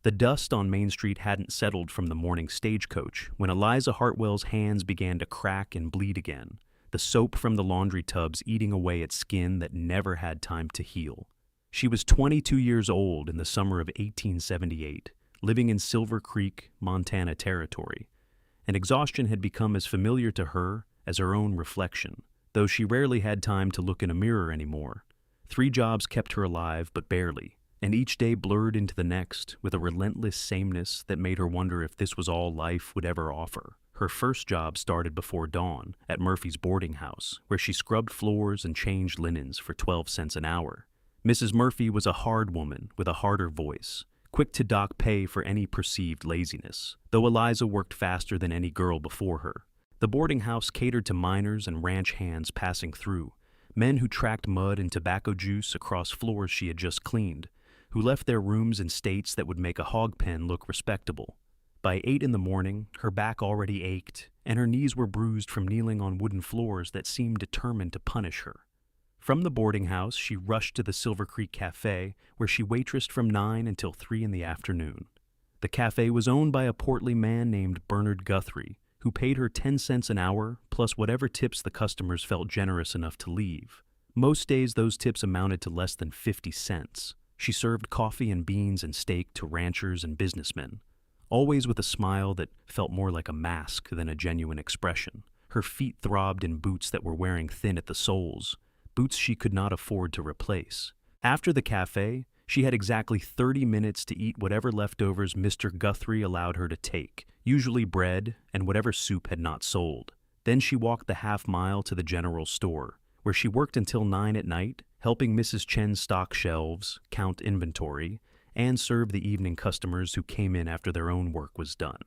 The dust on Main Street hadn't settled from the morning stagecoach when Eliza Hartwell's hands began to crack and bleed again, the soap from the laundry tubs eating away at skin that never had time to heal. She was 22 years old in the summer of 1878, living in Silver Creek, Montana territory, and exhaustion had become as familiar to her as her own reflection, though she rarely had time to look in a mirror anymore. 3 jobs kept her alive, but barely, and each day blurred into the next with a relentless sameness that made her wonder if this was all life would ever offer. Her first job started before dawn at Murphy's boarding house, where she scrubbed floors and changed linens for 12 cents an hour. Mrs. Murphy was a hard woman with a harder voice, quick to dock pay for any perceived laziness, though Eliza worked faster than any girl before her. The boarding house catered to miners and ranch hands passing through, men who tracked mud and tobacco juice across floors she had just cleaned, who left their rooms in states that would make a hog pen look respectable. By 8 in the morning, her back already ached, and her knees were bruised from kneeling on wooden floors that seemed determined to punish her. From the boarding house, she rushed to the Silver Creek Cafe, where she waitressed from 9 until 3 in the afternoon. The cafe was owned by a portly man named Bernard Guthrie, who paid her 10 cents an hour, plus whatever tips the customers felt generous enough to leave. Most days, those tips amounted to less than 50 cents. She served coffee and beans and steak to ranchers and businessmen, always with a smile that felt more like a mask than a genuine expression. Her feet throbbed in boots that were wearing thin at the soles, boots she could not afford to replace. After the cafe, she had exactly 30 minutes to eat whatever leftovers Mr. Guthrie allowed her to take, usually bread and whatever soup had not sold. Then she walked the half-mile to the general store, where she worked until 9 at night, helping Mrs. Chen stock shelves, count inventory, and serve the evening customers who came in after their own work was done.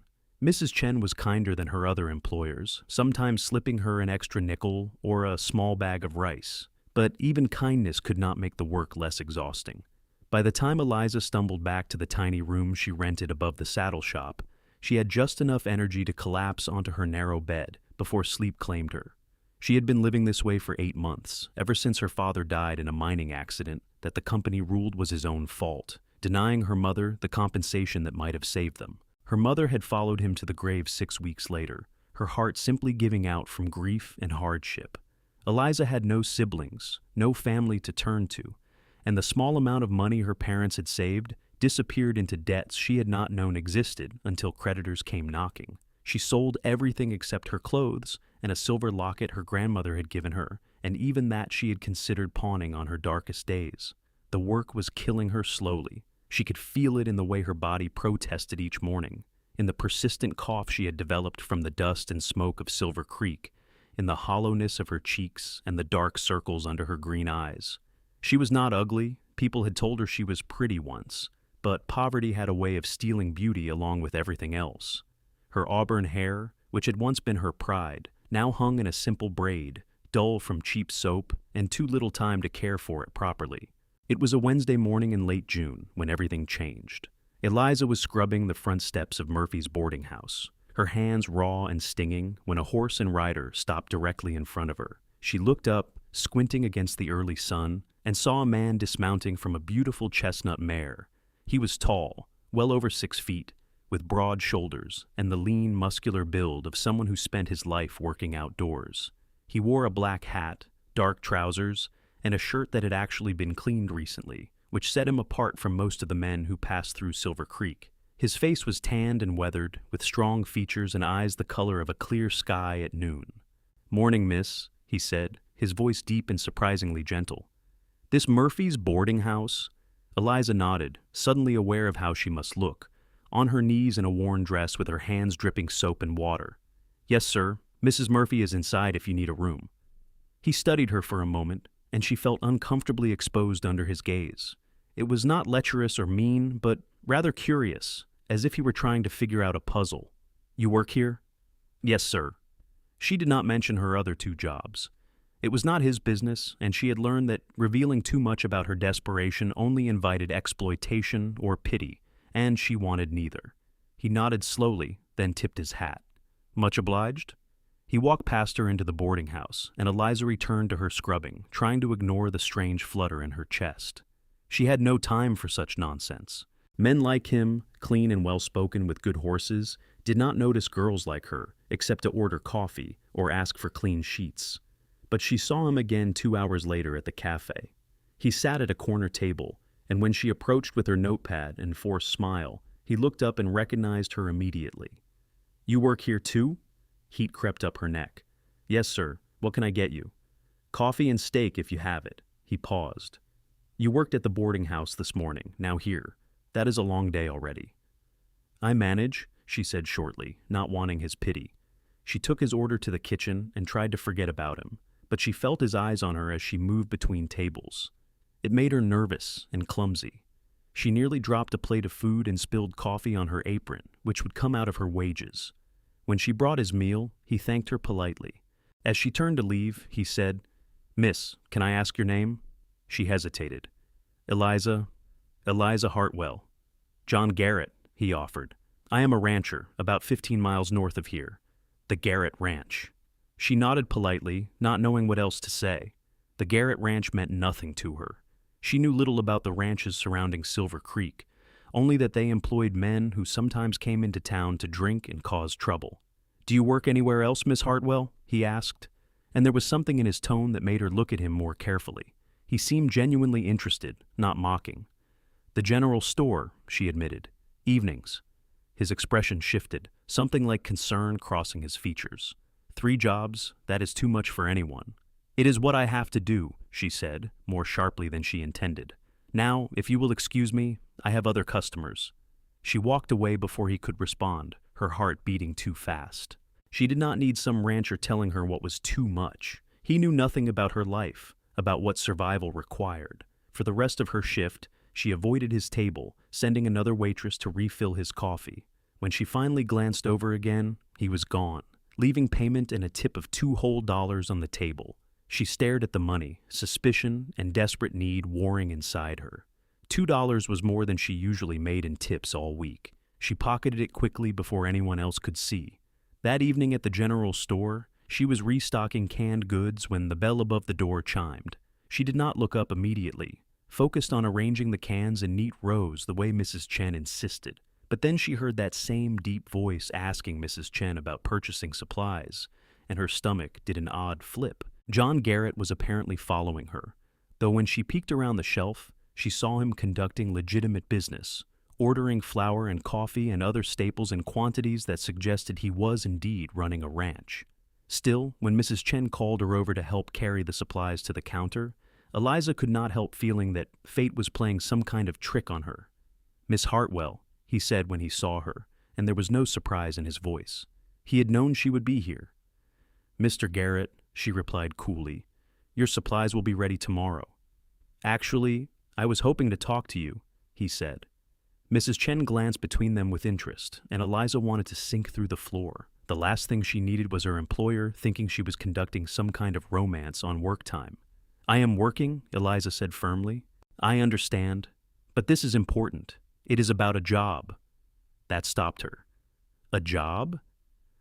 Mrs. Chen was kinder than her other employers, sometimes slipping her an extra nickel or a small bag of rice. But even kindness could not make the work less exhausting. By the time Eliza stumbled back to the tiny room she rented above the saddle shop, she had just enough energy to collapse onto her narrow bed before sleep claimed her. She had been living this way for 8 months, ever since her father died in a mining accident that the company ruled was his own fault, denying her mother the compensation that might have saved them. Her mother had followed him to the grave 6 weeks later, her heart simply giving out from grief and hardship. Eliza had no siblings, no family to turn to, and the small amount of money her parents had saved disappeared into debts she had not known existed until creditors came knocking. She sold everything except her clothes and a silver locket her grandmother had given her, and even that she had considered pawning on her darkest days. The work was killing her slowly. She could feel it in the way her body protested each morning, in the persistent cough she had developed from the dust and smoke of Silver Creek, in the hollowness of her cheeks and the dark circles under her green eyes. She was not ugly. People had told her she was pretty once, but poverty had a way of stealing beauty along with everything else. Her auburn hair, which had once been her pride, now hung in a simple braid, dull from cheap soap and too little time to care for it properly. It was a Wednesday morning in late June when everything changed. Eliza was scrubbing the front steps of Murphy's boarding house, her hands raw and stinging, when a horse and rider stopped directly in front of her. She looked up, squinting against the early sun, and saw a man dismounting from a beautiful chestnut mare. He was tall, well over 6 feet, with broad shoulders and the lean, muscular build of someone who spent his life working outdoors. He wore a black hat, dark trousers, and a shirt that had actually been cleaned recently, which set him apart from most of the men who passed through Silver Creek. His face was tanned and weathered, with strong features and eyes the color of a clear sky at noon. "Morning, miss," he said, his voice deep and surprisingly gentle. "This Murphy's boarding house?" Eliza nodded, suddenly aware of how she must look, on her knees in a worn dress with her hands dripping soap and water. "Yes, sir. Mrs. Murphy is inside if you need a room." He studied her for a moment, and she felt uncomfortably exposed under his gaze. It was not lecherous or mean, but rather curious, as if he were trying to figure out a puzzle. "You work here?" "Yes, sir." She did not mention her other 2 jobs. It was not his business, and she had learned that revealing too much about her desperation only invited exploitation or pity, and she wanted neither. He nodded slowly, then tipped his hat. "Much obliged?" He walked past her into the boarding house, and Eliza returned to her scrubbing, trying to ignore the strange flutter in her chest. She had no time for such nonsense. Men like him, clean and well-spoken with good horses, did not notice girls like her except to order coffee or ask for clean sheets. But she saw him again 2 hours later at the cafe. He sat at a corner table, and when she approached with her notepad and forced smile, he looked up and recognized her immediately. "You work here too?" Heat crept up her neck. "Yes, sir. What can I get you?" "Coffee and steak if you have it." He paused. "You worked at the boarding house this morning, now here. That is a long day already." "I manage," she said shortly, not wanting his pity. She took his order to the kitchen and tried to forget about him, but she felt his eyes on her as she moved between tables. It made her nervous and clumsy. She nearly dropped a plate of food and spilled coffee on her apron, which would come out of her wages. When she brought his meal, he thanked her politely. As she turned to leave, he said, "Miss, can I ask your name?" She hesitated. Eliza Hartwell." "John Garrett," he offered. "I am a rancher, about 15 miles north of here. The Garrett Ranch." She nodded politely, not knowing what else to say. The Garrett Ranch meant nothing to her. She knew little about the ranches surrounding Silver Creek, only that they employed men who sometimes came into town to drink and cause trouble. "Do you work anywhere else, Miss Hartwell?" he asked. And there was something in his tone that made her look at him more carefully. He seemed genuinely interested, not mocking. "The general store," she admitted. "Evenings." His expression shifted, something like concern crossing his features. "3 jobs, that is too much for anyone." "It is what I have to do," she said, more sharply than she intended. "Now, if you will excuse me, I have other customers." She walked away before he could respond, her heart beating too fast. She did not need some rancher telling her what was too much. He knew nothing about her life, about what survival required. For the rest of her shift, she avoided his table, sending another waitress to refill his coffee. When she finally glanced over again, he was gone, leaving payment and a tip of $2 whole on the table. She stared at the money, suspicion and desperate need warring inside her. $2 was more than she usually made in tips all week. She pocketed it quickly before anyone else could see. That evening at the general store, she was restocking canned goods when the bell above the door chimed. She did not look up immediately, focused on arranging the cans in neat rows the way Mrs. Chen insisted. But then she heard that same deep voice asking Mrs. Chen about purchasing supplies, and her stomach did an odd flip. John Garrett was apparently following her, though when she peeked around the shelf, she saw him conducting legitimate business, ordering flour and coffee and other staples in quantities that suggested he was indeed running a ranch. Still, when Mrs. Chen called her over to help carry the supplies to the counter, Eliza could not help feeling that fate was playing some kind of trick on her. "Miss Hartwell," he said when he saw her, and there was no surprise in his voice. He had known she would be here. "Mr. Garrett," she replied coolly, "your supplies will be ready tomorrow." "Actually, I was hoping to talk to you," he said. Mrs. Chen glanced between them with interest, and Eliza wanted to sink through the floor. The last thing she needed was her employer thinking she was conducting some kind of romance on work time. "I am working," Eliza said firmly. "I understand. But this is important. It is about a job." That stopped her. "A job?"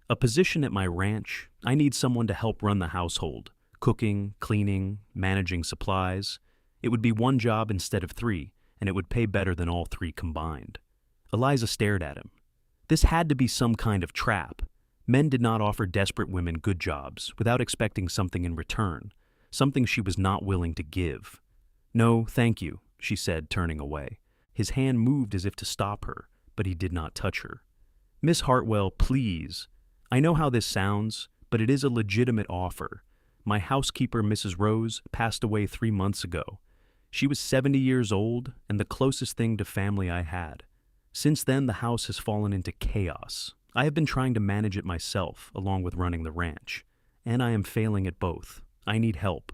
"A position at my ranch. I need someone to help run the household. Cooking, cleaning, managing supplies. It would be 1 job instead of 3, and it would pay better than all 3 combined." Eliza stared at him. This had to be some kind of trap. Men did not offer desperate women good jobs without expecting something in return, something she was not willing to give. "No, thank you," she said, turning away. His hand moved as if to stop her, but he did not touch her. "Miss Hartwell, please. I know how this sounds, but it is a legitimate offer. My housekeeper, Mrs. Rose, passed away 3 months ago. She was 70 years old and the closest thing to family I had. Since then, the house has fallen into chaos. I have been trying to manage it myself, along with running the ranch, and I am failing at both. I need help."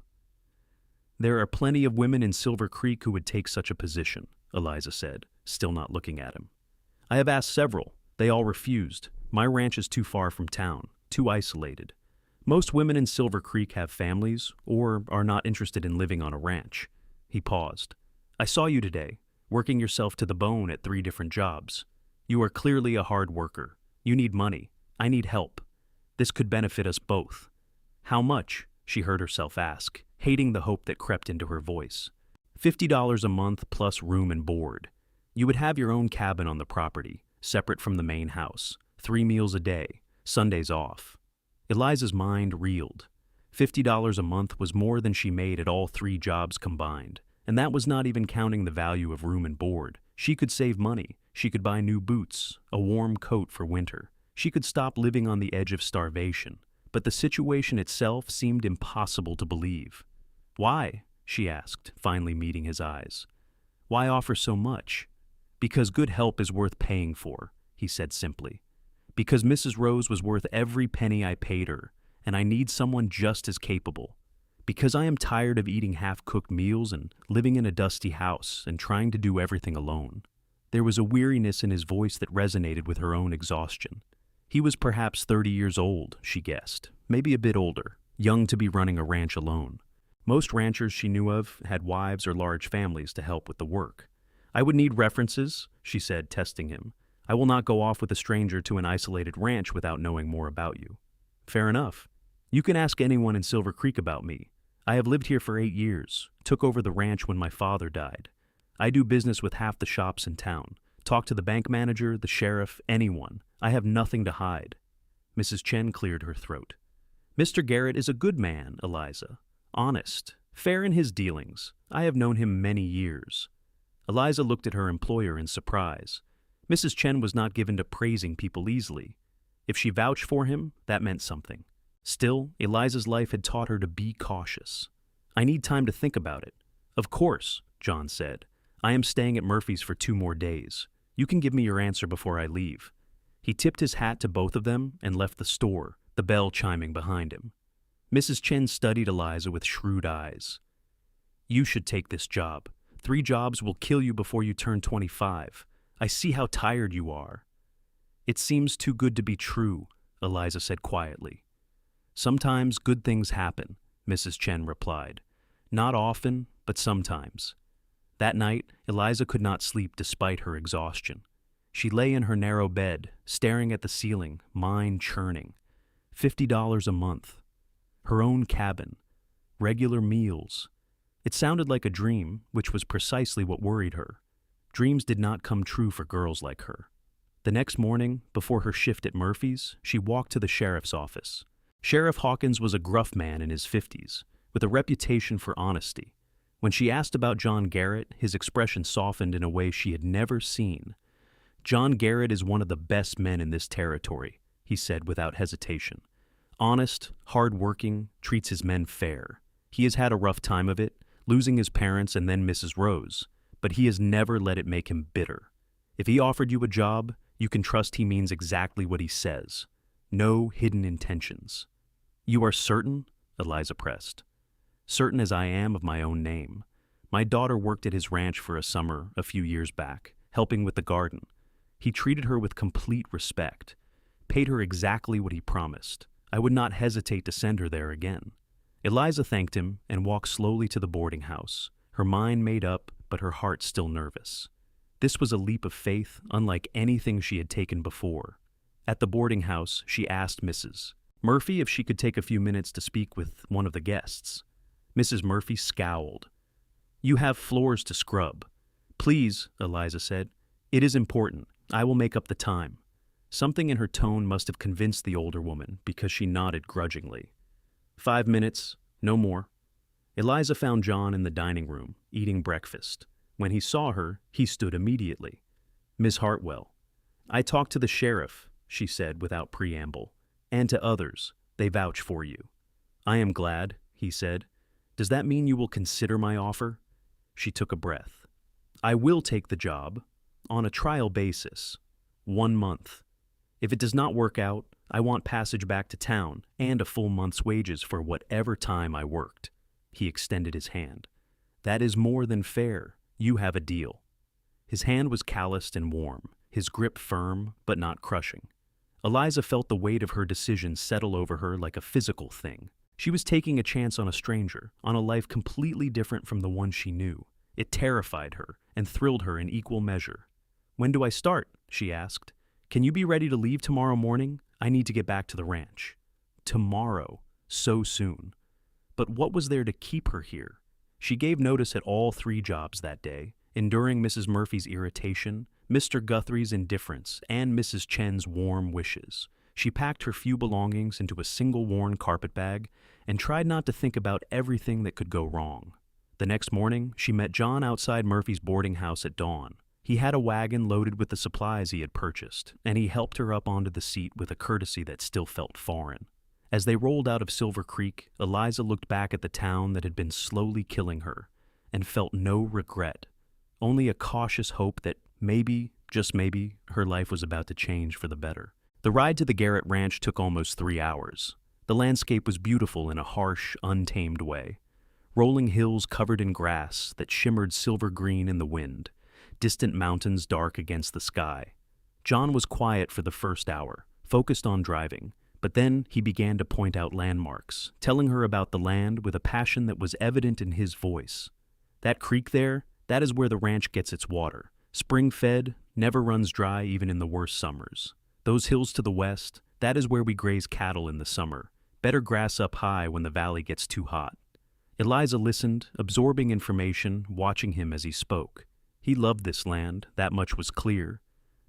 "There are plenty of women in Silver Creek who would take such a position," Eliza said, still not looking at him. "I have asked several. They all refused. My ranch is too far from town, too isolated. Most women in Silver Creek have families or are not interested in living on a ranch." He paused. "I saw you today, working yourself to the bone at 3 different jobs. You are clearly a hard worker. You need money. I need help. This could benefit us both." "How much?" she heard herself ask, hating the hope that crept into her voice. $50 a month plus room and board." You would have your own cabin on the property, separate from the main house, 3 meals a day, Sundays off. Eliza's mind reeled. $50 a month was more than she made at all 3 jobs combined, and that was not even counting the value of room and board. She could save money. She could buy new boots, a warm coat for winter. She could stop living on the edge of starvation. But the situation itself seemed impossible to believe. "Why?" she asked, finally meeting his eyes. "Why offer so much?" "Because good help is worth paying for," he said simply. "Because Mrs. Rose was worth every penny I paid her, and I need someone just as capable. Because I am tired of eating half-cooked meals and living in a dusty house and trying to do everything alone." There was a weariness in his voice that resonated with her own exhaustion. He was perhaps 30 years old, she guessed, maybe a bit older, young to be running a ranch alone. Most ranchers she knew of had wives or large families to help with the work. "I would need references," she said, testing him. "I will not go off with a stranger to an isolated ranch without knowing more about you." "Fair enough. You can ask anyone in Silver Creek about me. I have lived here for 8 years, took over the ranch when my father died. I do business with half the shops in town. Talk to the bank manager, the sheriff, anyone. I have nothing to hide." Mrs. Chen cleared her throat. "Mr. Garrett is a good man, Eliza. Honest, fair in his dealings. I have known him many years." Eliza looked at her employer in surprise. Mrs. Chen was not given to praising people easily. If she vouched for him, that meant something. Still, Eliza's life had taught her to be cautious. "I need time to think about it." "Of course," John said. "I am staying at Murphy's for 2 more days. You can give me your answer before I leave." He tipped his hat to both of them and left the store, the bell chiming behind him. Mrs. Chen studied Eliza with shrewd eyes. "You should take this job. 3 jobs will kill you before you turn 25. I see how tired you are." "It seems too good to be true," Eliza said quietly. "Sometimes good things happen," Mrs. Chen replied. "Not often, but sometimes." That night, Eliza could not sleep despite her exhaustion. She lay in her narrow bed, staring at the ceiling, mind churning. $50 a month. Her own cabin. Regular meals. It sounded like a dream, which was precisely what worried her. Dreams did not come true for girls like her. The next morning, before her shift at Murphy's, she walked to the sheriff's office. Sheriff Hawkins was a gruff man in his 50s, with a reputation for honesty. When she asked about John Garrett, his expression softened in a way she had never seen. "John Garrett is one of the best men in this territory," he said without hesitation. "Honest, hard-working, treats his men fair. He has had a rough time of it, losing his parents and then Mrs. Rose, but he has never let it make him bitter. If he offered you a job, you can trust he means exactly what he says. No hidden intentions." "You are certain?" Eliza pressed. "Certain as I am of my own name. My daughter worked at his ranch for a summer a few years back, helping with the garden. He treated her with complete respect, paid her exactly what he promised. I would not hesitate to send her there again." Eliza thanked him and walked slowly to the boarding house, her mind made up but her heart still nervous. This was a leap of faith unlike anything she had taken before. At the boarding house, she asked Mrs. Murphy if she could take a few minutes to speak with one of the guests. Mrs. Murphy scowled. "You have floors to scrub." "Please," Eliza said. "It is important. I will make up the time." Something in her tone must have convinced the older woman because she nodded grudgingly. 5 minutes, no more." Eliza found John in the dining room, eating breakfast. When he saw her, he stood immediately. "Miss Hartwell." "I talked to the sheriff," she said without preamble, "and to others. They vouch for you." "I am glad," he said. "Does that mean you will consider my offer?" She took a breath. "I will take the job, on a trial basis. 1 month. If it does not work out, I want passage back to town and a full month's wages for whatever time I worked." He extended his hand. "That is more than fair. You have a deal." His hand was calloused and warm, his grip firm but not crushing. Eliza felt the weight of her decision settle over her like a physical thing. She was taking a chance on a stranger, on a life completely different from the one she knew. It terrified her and thrilled her in equal measure. "When do I start?" she asked. "Can you be ready to leave tomorrow morning? I need to get back to the ranch." Tomorrow. So soon. But what was there to keep her here? She gave notice at all 3 jobs that day, enduring Mrs. Murphy's irritation, Mr. Guthrie's indifference, and Mrs. Chen's warm wishes. She packed her few belongings into a single worn carpetbag and tried not to think about everything that could go wrong. The next morning, she met John outside Murphy's boarding house at dawn. He had a wagon loaded with the supplies he had purchased, and he helped her up onto the seat with a courtesy that still felt foreign. As they rolled out of Silver Creek, Eliza looked back at the town that had been slowly killing her and felt no regret, only a cautious hope that maybe, just maybe, her life was about to change for the better. The ride to the Garrett Ranch took almost 3 hours. The landscape was beautiful in a harsh, untamed way. Rolling hills covered in grass that shimmered silver green in the wind, distant mountains dark against the sky. John was quiet for the first hour, focused on driving, but then he began to point out landmarks, telling her about the land with a passion that was evident in his voice. That creek there, that is where the ranch gets its water. Spring-fed, never runs dry even in the worst summers. Those hills to the west, that is where we graze cattle in the summer. Better grass up high when the valley gets too hot. Eliza listened, absorbing information, watching him as he spoke. He loved this land, that much was clear.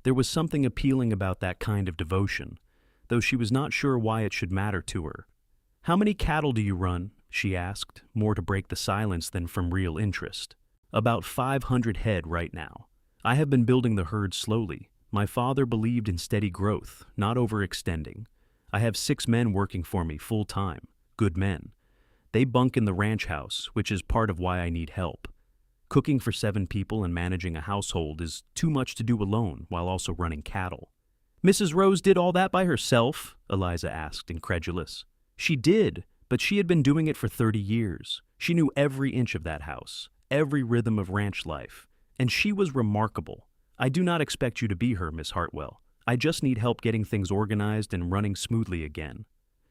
There was something appealing about that kind of devotion, though she was not sure why it should matter to her. "How many cattle do you run?" she asked, more to break the silence than from real interest. "About 500 head right now. I have been building the herd slowly. My father believed in steady growth, not overextending. I have 6 men working for me full-time, good men. They bunk in the ranch house, which is part of why I need help. Cooking for 7 people and managing a household is too much to do alone while also running cattle." "Mrs. Rose did all that by herself?" Eliza asked, incredulous. "She did, but she had been doing it for 30 years. She knew every inch of that house, every rhythm of ranch life, and she was remarkable. I do not expect you to be her, Miss Hartwell. I just need help getting things organized and running smoothly again."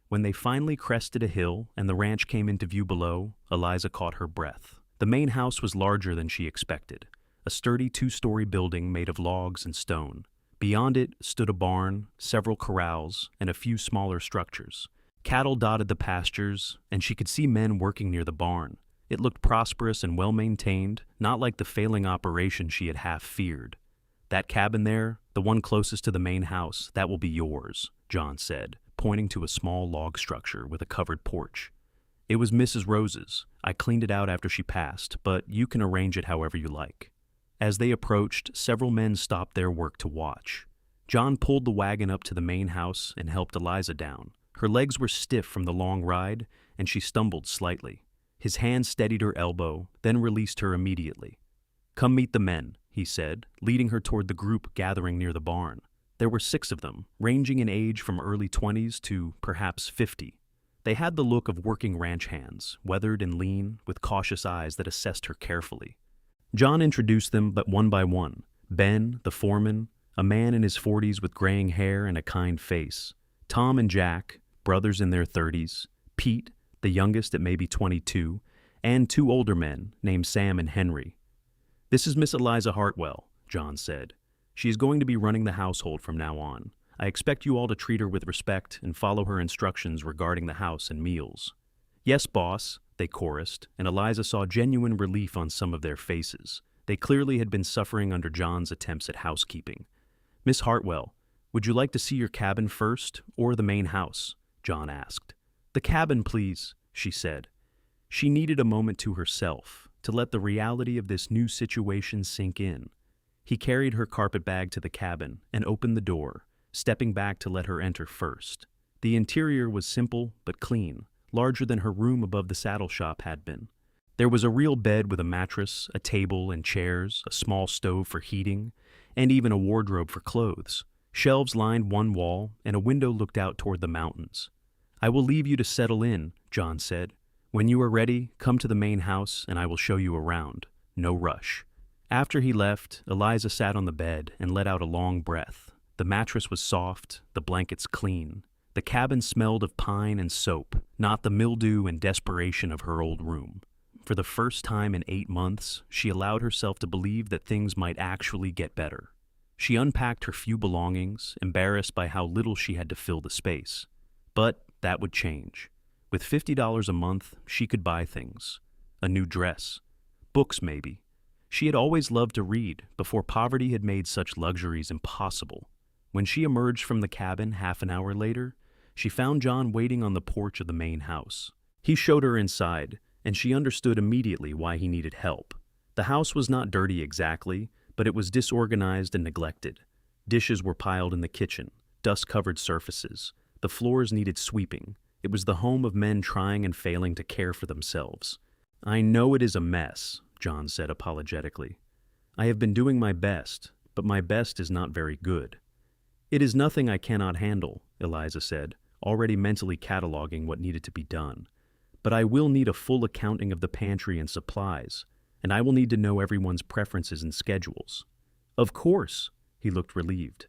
When they finally crested a hill and the ranch came into view below, Eliza caught her breath. The main house was larger than she expected, a sturdy 2-story building made of logs and stone. Beyond it stood a barn, several corrals, and a few smaller structures. Cattle dotted the pastures, and she could see men working near the barn. It looked prosperous and well-maintained, not like the failing operation she had half feared. "That cabin there, the one closest to the main house, that will be yours," John said, pointing to a small log structure with a covered porch. "It was Mrs. Rose's. I cleaned it out after she passed, but you can arrange it however you like." As they approached, several men stopped their work to watch. John pulled the wagon up to the main house and helped Eliza down. Her legs were stiff from the long ride, and she stumbled slightly. His hand steadied her elbow, then released her immediately. "Come meet the men," he said, leading her toward the group gathering near the barn. There were 6 of them, ranging in age from early 20s to perhaps 50. They had the look of working ranch hands, weathered and lean, with cautious eyes that assessed her carefully. John introduced them, but one by one. Ben, the foreman, a man in his 40s with graying hair and a kind face. Tom and Jack, brothers in their 30s. Pete, the youngest at maybe 22, and 2 older men named Sam and Henry. "This is Miss Eliza Hartwell," John said. "She is going to be running the household from now on. I expect you all to treat her with respect and follow her instructions regarding the house and meals." "Yes, boss," they chorused, and Eliza saw genuine relief on some of their faces. They clearly had been suffering under John's attempts at housekeeping. "Miss Hartwell, would you like to see your cabin first, or the main house?" John asked. "The cabin, please," she said. She needed a moment to herself, to let the reality of this new situation sink in. He carried her carpetbag to the cabin and opened the door, stepping back to let her enter first. The interior was simple but clean, larger than her room above the saddle shop had been. There was a real bed with a mattress, a table and chairs, a small stove for heating, and even a wardrobe for clothes. Shelves lined one wall, and a window looked out toward the mountains. "I will leave you to settle in," John said. "When you are ready, come to the main house and I will show you around. No rush." After he left, Eliza sat on the bed and let out a long breath. The mattress was soft, the blankets clean. The cabin smelled of pine and soap, not the mildew and desperation of her old room. For the first time in 8 months, she allowed herself to believe that things might actually get better. She unpacked her few belongings, embarrassed by how little she had to fill the space. But that would change. With $50 a month, she could buy things. A new dress. Books, maybe. She had always loved to read, before poverty had made such luxuries impossible. When she emerged from the cabin half an hour later, she found John waiting on the porch of the main house. He showed her inside, and she understood immediately why he needed help. The house was not dirty exactly, but it was disorganized and neglected. Dishes were piled in the kitchen, dust-covered surfaces. The floors needed sweeping. It was the home of men trying and failing to care for themselves. "I know it is a mess," John said apologetically. "I have been doing my best, but my best is not very good." "It is nothing I cannot handle," Eliza said, already mentally cataloging what needed to be done. "But I will need a full accounting of the pantry and supplies, and I will need to know everyone's preferences and schedules." "Of course," he looked relieved.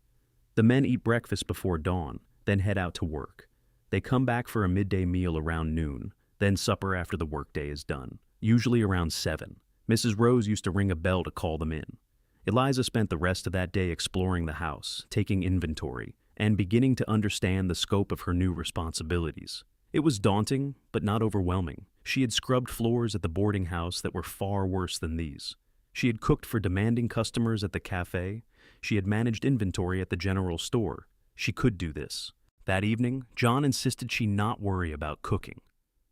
The men eat breakfast before dawn, then head out to work. They come back for a midday meal around noon, then supper after the workday is done, usually around 7. Mrs. Rose used to ring a bell to call them in. Eliza spent the rest of that day exploring the house, taking inventory, and beginning to understand the scope of her new responsibilities. It was daunting, but not overwhelming. She had scrubbed floors at the boarding house that were far worse than these. She had cooked for demanding customers at the cafe. She had managed inventory at the general store. She could do this. That evening, John insisted she not worry about cooking.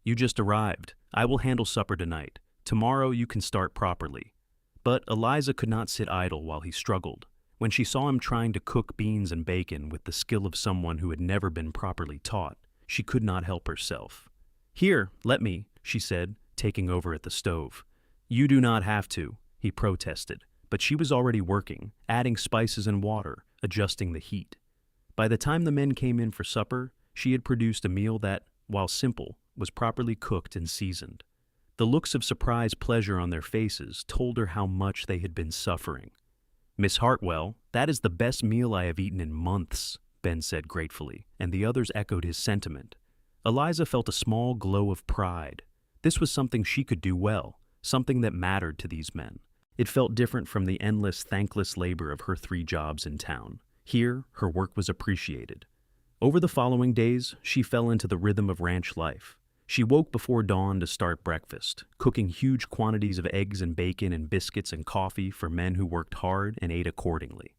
"You just arrived. I will handle supper tonight. Tomorrow you can start properly." But Eliza could not sit idle while he struggled. When she saw him trying to cook beans and bacon with the skill of someone who had never been properly taught, she could not help herself. "Here, let me," she said, taking over at the stove. "You do not have to," he protested, but she was already working, adding spices and water, adjusting the heat. By the time the men came in for supper, she had produced a meal that, while simple, was properly cooked and seasoned. The looks of surprised pleasure on their faces told her how much they had been suffering. "Miss Hartwell, that is the best meal I have eaten in months," Ben said gratefully, and the others echoed his sentiment. Eliza felt a small glow of pride. This was something she could do well, something that mattered to these men. It felt different from the endless, thankless labor of her 3 jobs in town. Here, her work was appreciated. Over the following days, she fell into the rhythm of ranch life. She woke before dawn to start breakfast, cooking huge quantities of eggs and bacon and biscuits and coffee for men who worked hard and ate accordingly.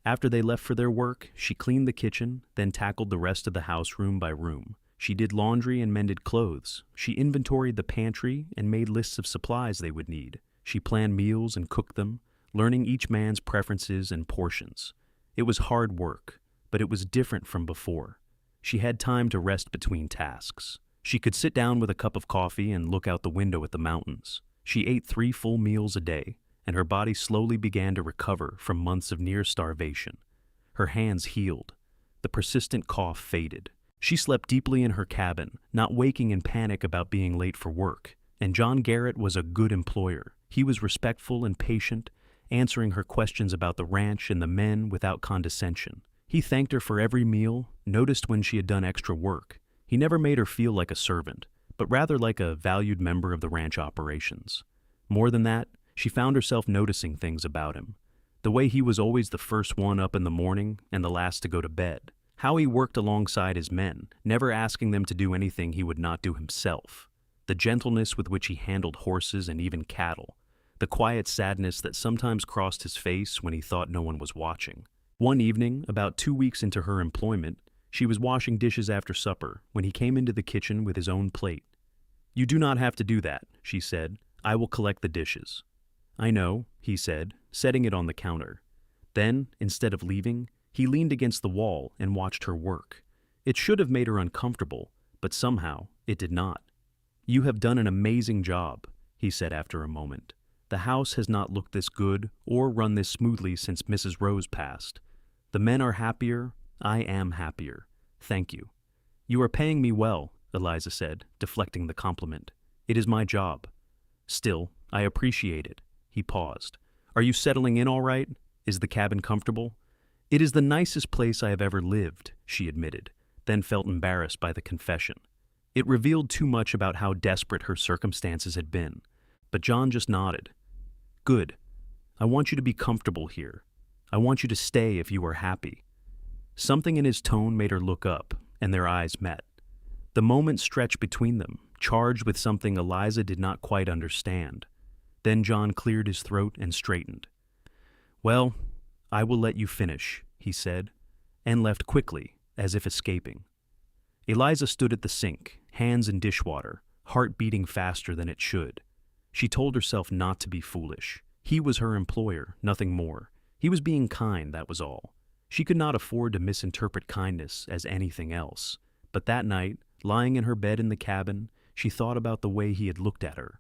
After they left for their work, she cleaned the kitchen, then tackled the rest of the house room by room. She did laundry and mended clothes. She inventoried the pantry and made lists of supplies they would need. She planned meals and cooked them, learning each man's preferences and portions. It was hard work, but it was different from before. She had time to rest between tasks. She could sit down with a cup of coffee and look out the window at the mountains. She ate 3 full meals a day, and her body slowly began to recover from months of near starvation. Her hands healed. The persistent cough faded. She slept deeply in her cabin, not waking in panic about being late for work. And John Garrett was a good employer. He was respectful and patient, answering her questions about the ranch and the men without condescension. He thanked her for every meal, noticed when she had done extra work. He never made her feel like a servant, but rather like a valued member of the ranch operations. More than that, she found herself noticing things about him. The way he was always the first one up in the morning and the last to go to bed. How he worked alongside his men, never asking them to do anything he would not do himself. The gentleness with which he handled horses and even cattle. The quiet sadness that sometimes crossed his face when he thought no one was watching. One evening, about 2 weeks into her employment, she was washing dishes after supper when he came into the kitchen with his own plate. "You do not have to do that," she said. "I will collect the dishes." "I know," he said, setting it on the counter. Then, instead of leaving, he leaned against the wall and watched her work. It should have made her uncomfortable, but somehow it did not. "You have done an amazing job," he said after a moment. "The house has not looked this good or run this smoothly since Mrs. Rose passed. The men are happier. I am happier. Thank you." "You are paying me well," Eliza said, deflecting the compliment. "It is my job." "Still, I appreciate it." He paused. "Are you settling in all right? Is the cabin comfortable?" "It is the nicest place I have ever lived," she admitted, then felt embarrassed by the confession. It revealed too much about how desperate her circumstances had been. But John just nodded. "Good. I want you to be comfortable here. I want you to stay if you are happy." Something in his tone made her look up, and their eyes met. The moment stretched between them, charged with something Eliza did not quite understand. Then John cleared his throat and straightened. "Well, I will let you finish," he said, and left quickly, as if escaping. Eliza stood at the sink, hands in dishwater, heart beating faster than it should. She told herself not to be foolish. He was her employer, nothing more. He was being kind, that was all. She could not afford to misinterpret kindness as anything else. But that night, lying in her bed in the cabin, she thought about the way he had looked at her,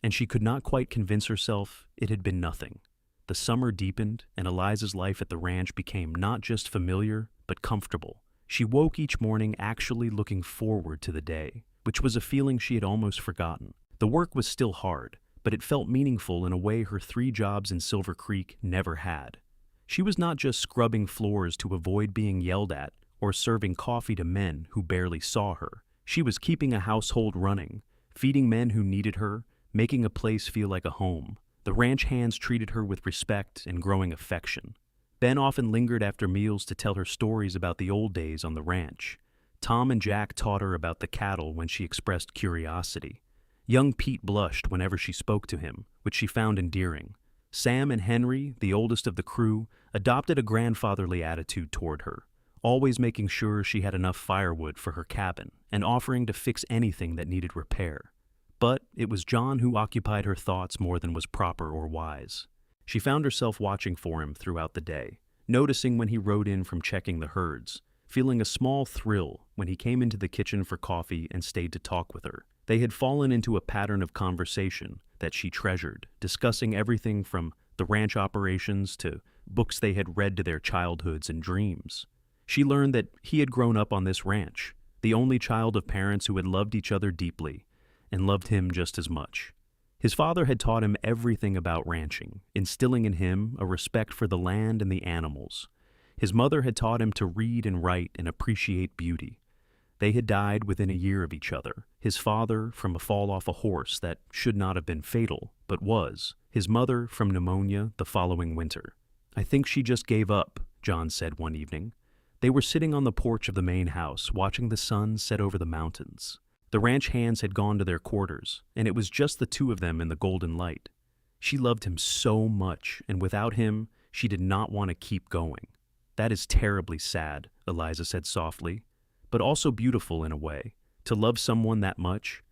and she could not quite convince herself it had been nothing. The summer deepened, and Eliza's life at the ranch became not just familiar, but comfortable. She woke each morning actually looking forward to the day, which was a feeling she had almost forgotten. The work was still hard, but it felt meaningful in a way her 3 jobs in Silver Creek never had. She was not just scrubbing floors to avoid being yelled at or serving coffee to men who barely saw her. She was keeping a household running, feeding men who needed her, making a place feel like a home. The ranch hands treated her with respect and growing affection. Ben often lingered after meals to tell her stories about the old days on the ranch. Tom and Jack taught her about the cattle when she expressed curiosity. Young Pete blushed whenever she spoke to him, which she found endearing. Sam and Henry, the oldest of the crew, adopted a grandfatherly attitude toward her, always making sure she had enough firewood for her cabin and offering to fix anything that needed repair. But it was John who occupied her thoughts more than was proper or wise. She found herself watching for him throughout the day, noticing when he rode in from checking the herds, feeling a small thrill when he came into the kitchen for coffee and stayed to talk with her. They had fallen into a pattern of conversation that she treasured, discussing everything from the ranch operations to books they had read to their childhoods and dreams. She learned that he had grown up on this ranch, the only child of parents who had loved each other deeply and loved him just as much. His father had taught him everything about ranching, instilling in him a respect for the land and the animals. His mother had taught him to read and write and appreciate beauty. They had died within a year of each other. His father from a fall off a horse that should not have been fatal, but was. His mother from pneumonia the following winter. "I think she just gave up," John said one evening. They were sitting on the porch of the main house, watching the sun set over the mountains. The ranch hands had gone to their quarters, and it was just the 2 of them in the golden light. She loved him so much, and without him, she did not want to keep going. "That is terribly sad," Eliza said softly, "but also beautiful in a way, to love someone that much."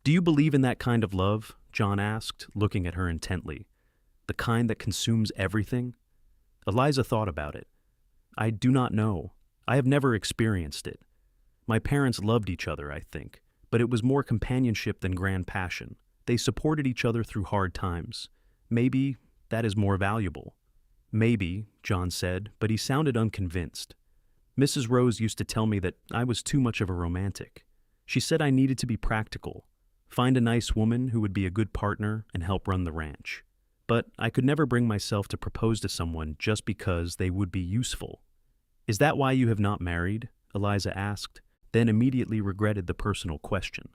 "Do you believe in that kind of love?" John asked, looking at her intently. "The kind that consumes everything?" Eliza thought about it. "I do not know. I have never experienced it. My parents loved each other, I think, but it was more companionship than grand passion. They supported each other through hard times. Maybe that is more valuable." "Maybe," John said, but he sounded unconvinced. "Mrs. Rose used to tell me that I was too much of a romantic. She said I needed to be practical, find a nice woman who would be a good partner and help run the ranch. But I could never bring myself to propose to someone just because they would be useful." "Is that why you have not married?" Eliza asked, then immediately regretted the personal question.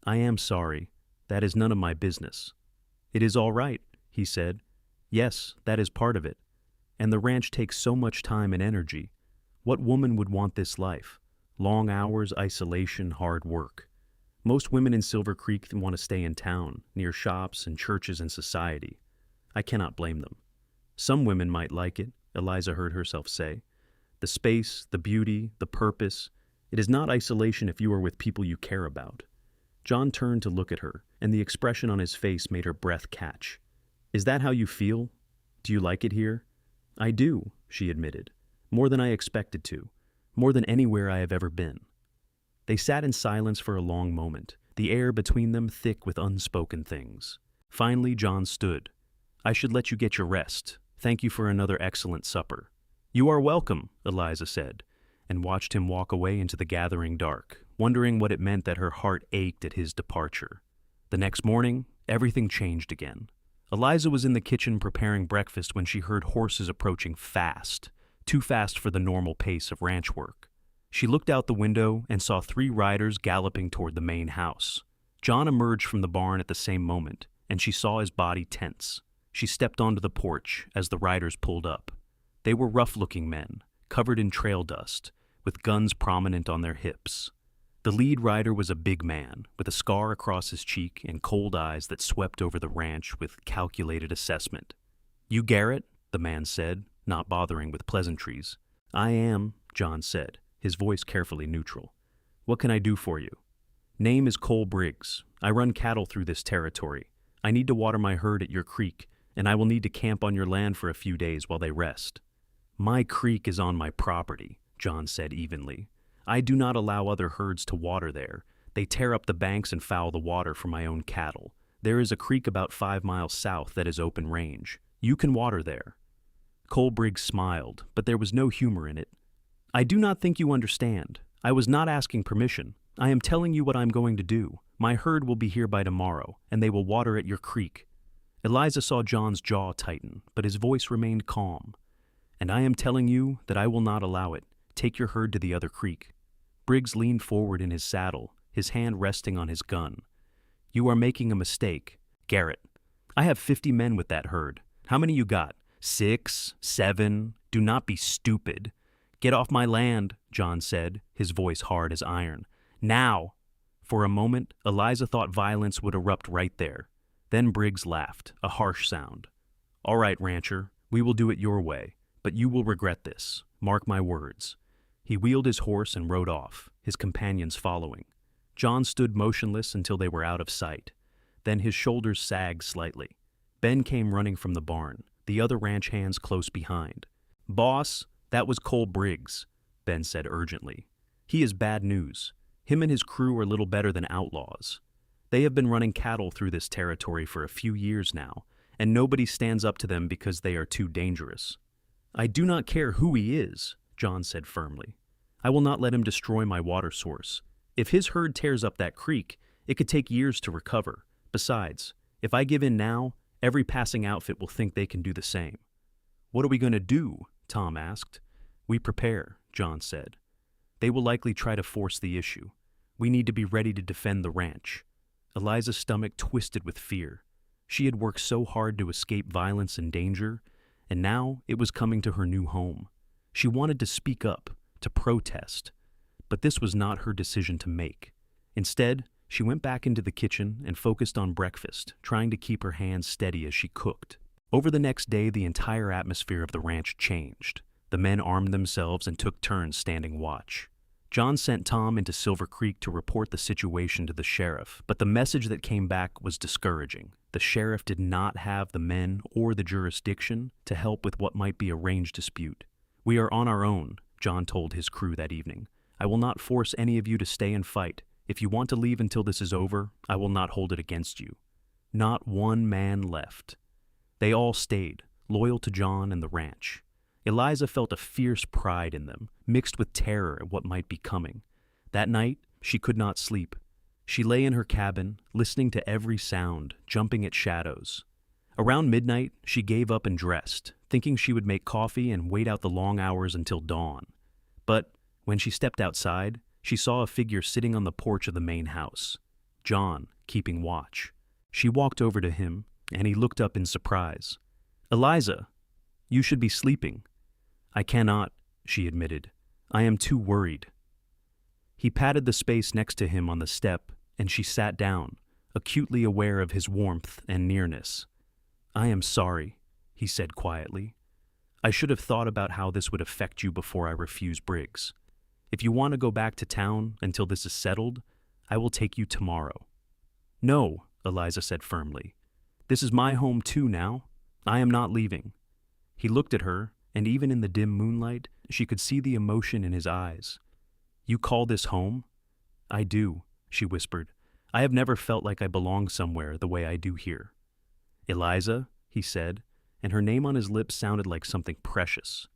"I am sorry. That is none of my business." "It is all right," he said. "Yes, that is part of it. And the ranch takes so much time and energy. What woman would want this life? Long hours, isolation, hard work. Most women in Silver Creek want to stay in town, near shops and churches and society. I cannot blame them. Some women might like it," Eliza heard herself say. "The space, the beauty, the purpose. It is not isolation if you are with people you care about." John turned to look at her, and the expression on his face made her breath catch. "Is that how you feel? Do you like it here?" "I do," she admitted. "More than I expected to. More than anywhere I have ever been." They sat in silence for a long moment, the air between them thick with unspoken things. Finally, John stood. "I should let you get your rest. Thank you for another excellent supper." "You are welcome," Eliza said, and watched him walk away into the gathering dark, wondering what it meant that her heart ached at his departure. The next morning, everything changed again. Eliza was in the kitchen preparing breakfast when she heard horses approaching fast, too fast for the normal pace of ranch work. She looked out the window and saw 3 riders galloping toward the main house. John emerged from the barn at the same moment, and she saw his body tense. She stepped onto the porch as the riders pulled up. They were rough-looking men, covered in trail dust, with guns prominent on their hips. The lead rider was a big man, with a scar across his cheek and cold eyes that swept over the ranch with calculated assessment. "You Garrett?" the man said, not bothering with pleasantries. "I am," John said, his voice carefully neutral. "What can I do for you?" "Name is Cole Briggs. I run cattle through this territory. I need to water my herd at your creek, and I will need to camp on your land for a few days while they rest." "My creek is on my property," John said evenly. "I do not allow other herds to water there. They tear up the banks and foul the water for my own cattle. There is a creek about 5 miles south that is open range. You can water there." Cole Briggs smiled, but there was no humor in it. "I do not think you understand. I was not asking permission. I am telling you what I'm going to do. My herd will be here by tomorrow, and they will water at your creek." Eliza saw John's jaw tighten, but his voice remained calm. "And I am telling you that I will not allow it. Take your herd to the other creek." Briggs leaned forward in his saddle, his hand resting on his gun. "You are making a mistake. Garrett, I have 50 men with that herd. How many you got? 6, 7? Do not be stupid." "Get off my land," John said, his voice hard as iron. "Now!" For a moment, Eliza thought violence would erupt right there. Then Briggs laughed, a harsh sound. "All right, rancher, we will do it your way, but you will regret this. Mark my words." He wheeled his horse and rode off, his companions following. John stood motionless until they were out of sight. Then his shoulders sagged slightly. Ben came running from the barn, the other ranch hands close behind. "Boss, that was Cole Briggs," Ben said urgently. "He is bad news. Him and his crew are little better than outlaws. They have been running cattle through this territory for a few years now, and nobody stands up to them because they are too dangerous." "I do not care who he is," John said firmly. "I will not let him destroy my water source. If his herd tears up that creek, it could take years to recover. Besides, if I give in now, every passing outfit will think they can do the same." "What are we going to do?" Tom asked. "We prepare," John said. "They will likely try to force the issue. We need to be ready to defend the ranch." Eliza's stomach twisted with fear. She had worked so hard to escape violence and danger, and now it was coming to her new home. She wanted to speak up, to protest, but this was not her decision to make. Instead, she went back into the kitchen and focused on breakfast, trying to keep her hands steady as she cooked. Over the next day, the entire atmosphere of the ranch changed. The men armed themselves and took turns standing watch. John sent Tom into Silver Creek to report the situation to the sheriff, but the message that came back was discouraging. The sheriff did not have the men or the jurisdiction to help with what might be a range dispute. "We are on our own," John told his crew that evening. "I will not force any of you to stay and fight. If you want to leave until this is over, I will not hold it against you." Not one man left. They all stayed, loyal to John and the ranch. Eliza felt a fierce pride in them, mixed with terror at what might be coming. That night, she could not sleep. She lay in her cabin, listening to every sound, jumping at shadows. Around midnight, she gave up and dressed, thinking she would make coffee and wait out the long hours until dawn. But when she stepped outside, she saw a figure sitting on the porch of the main house. John, keeping watch. She walked over to him, and he looked up in surprise. "Eliza, you should be sleeping." "I cannot," she admitted. "I am too worried." He patted the space next to him on the step, and she sat down, acutely aware of his warmth and nearness. "I am sorry," he said quietly. "I should have thought about how this would affect you before I refuse Briggs. If you want to go back to town until this is settled, I will take you tomorrow." "No," Eliza said firmly. "This is my home too now. I am not leaving." He looked at her, and even in the dim moonlight, she could see the emotion in his eyes. "You call this home?" "I do," she whispered. "I have never felt like I belonged somewhere the way I do here." "Eliza," he said, and her name on his lips sounded like something precious.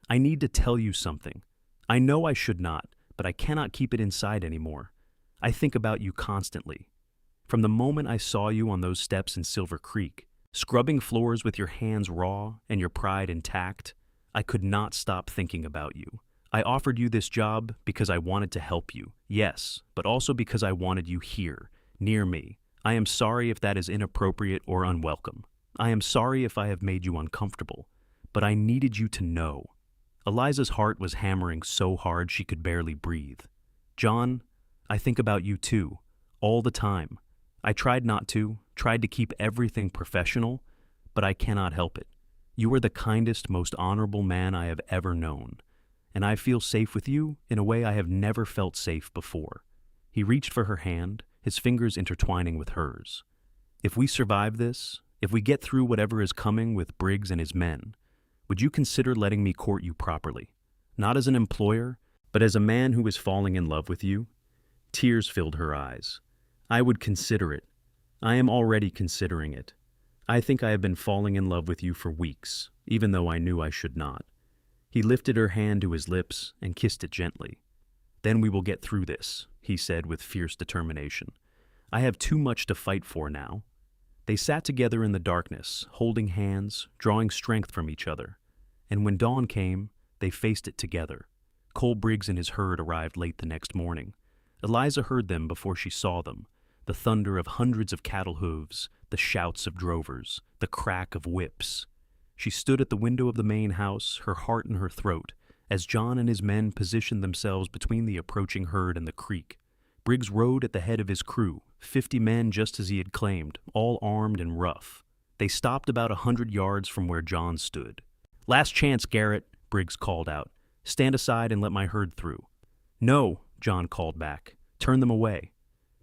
"I need to tell you something. I know I should not, but I cannot keep it inside anymore. I think about you constantly. From the moment I saw you on those steps in Silver Creek, scrubbing floors with your hands raw and your pride intact, I could not stop thinking about you. I offered you this job because I wanted to help you, yes, but also because I wanted you here, near me. I am sorry if that is inappropriate or unwelcome. I am sorry if I have made you uncomfortable, but I needed you to know." Eliza's heart was hammering so hard she could barely breathe. "John, I think about you too, all the time. I tried not to, tried to keep everything professional, but I cannot help it. You are the kindest, most honorable man I have ever known, and I feel safe with you in a way I have never felt safe before." He reached for her hand, his fingers intertwining with hers. "If we survive this, if we get through whatever is coming with Briggs and his men, would you consider letting me court you properly? Not as an employer, but as a man who is falling in love with you?" Tears filled her eyes. "I would consider it. I am already considering it. I think I have been falling in love with you for weeks, even though I knew I should not." He lifted her hand to his lips and kissed it gently. "Then we will get through this," he said with fierce determination. "I have too much to fight for now." They sat together in the darkness, holding hands, drawing strength from each other. And when dawn came, they faced it together. Cole Briggs and his herd arrived late the next morning. Eliza heard them before she saw them, the thunder of hundreds of cattle hooves, the shouts of drovers, the crack of whips. She stood at the window of the main house, her heart in her throat, as John and his men positioned themselves between the approaching herd and the creek. Briggs rode at the head of his crew, 50 men just as he had claimed, all armed and rough. They stopped about 100 yards from where John stood. "Last chance, Garrett," Briggs called out. "Stand aside and let my herd through." "No," John called back. "Turn them away."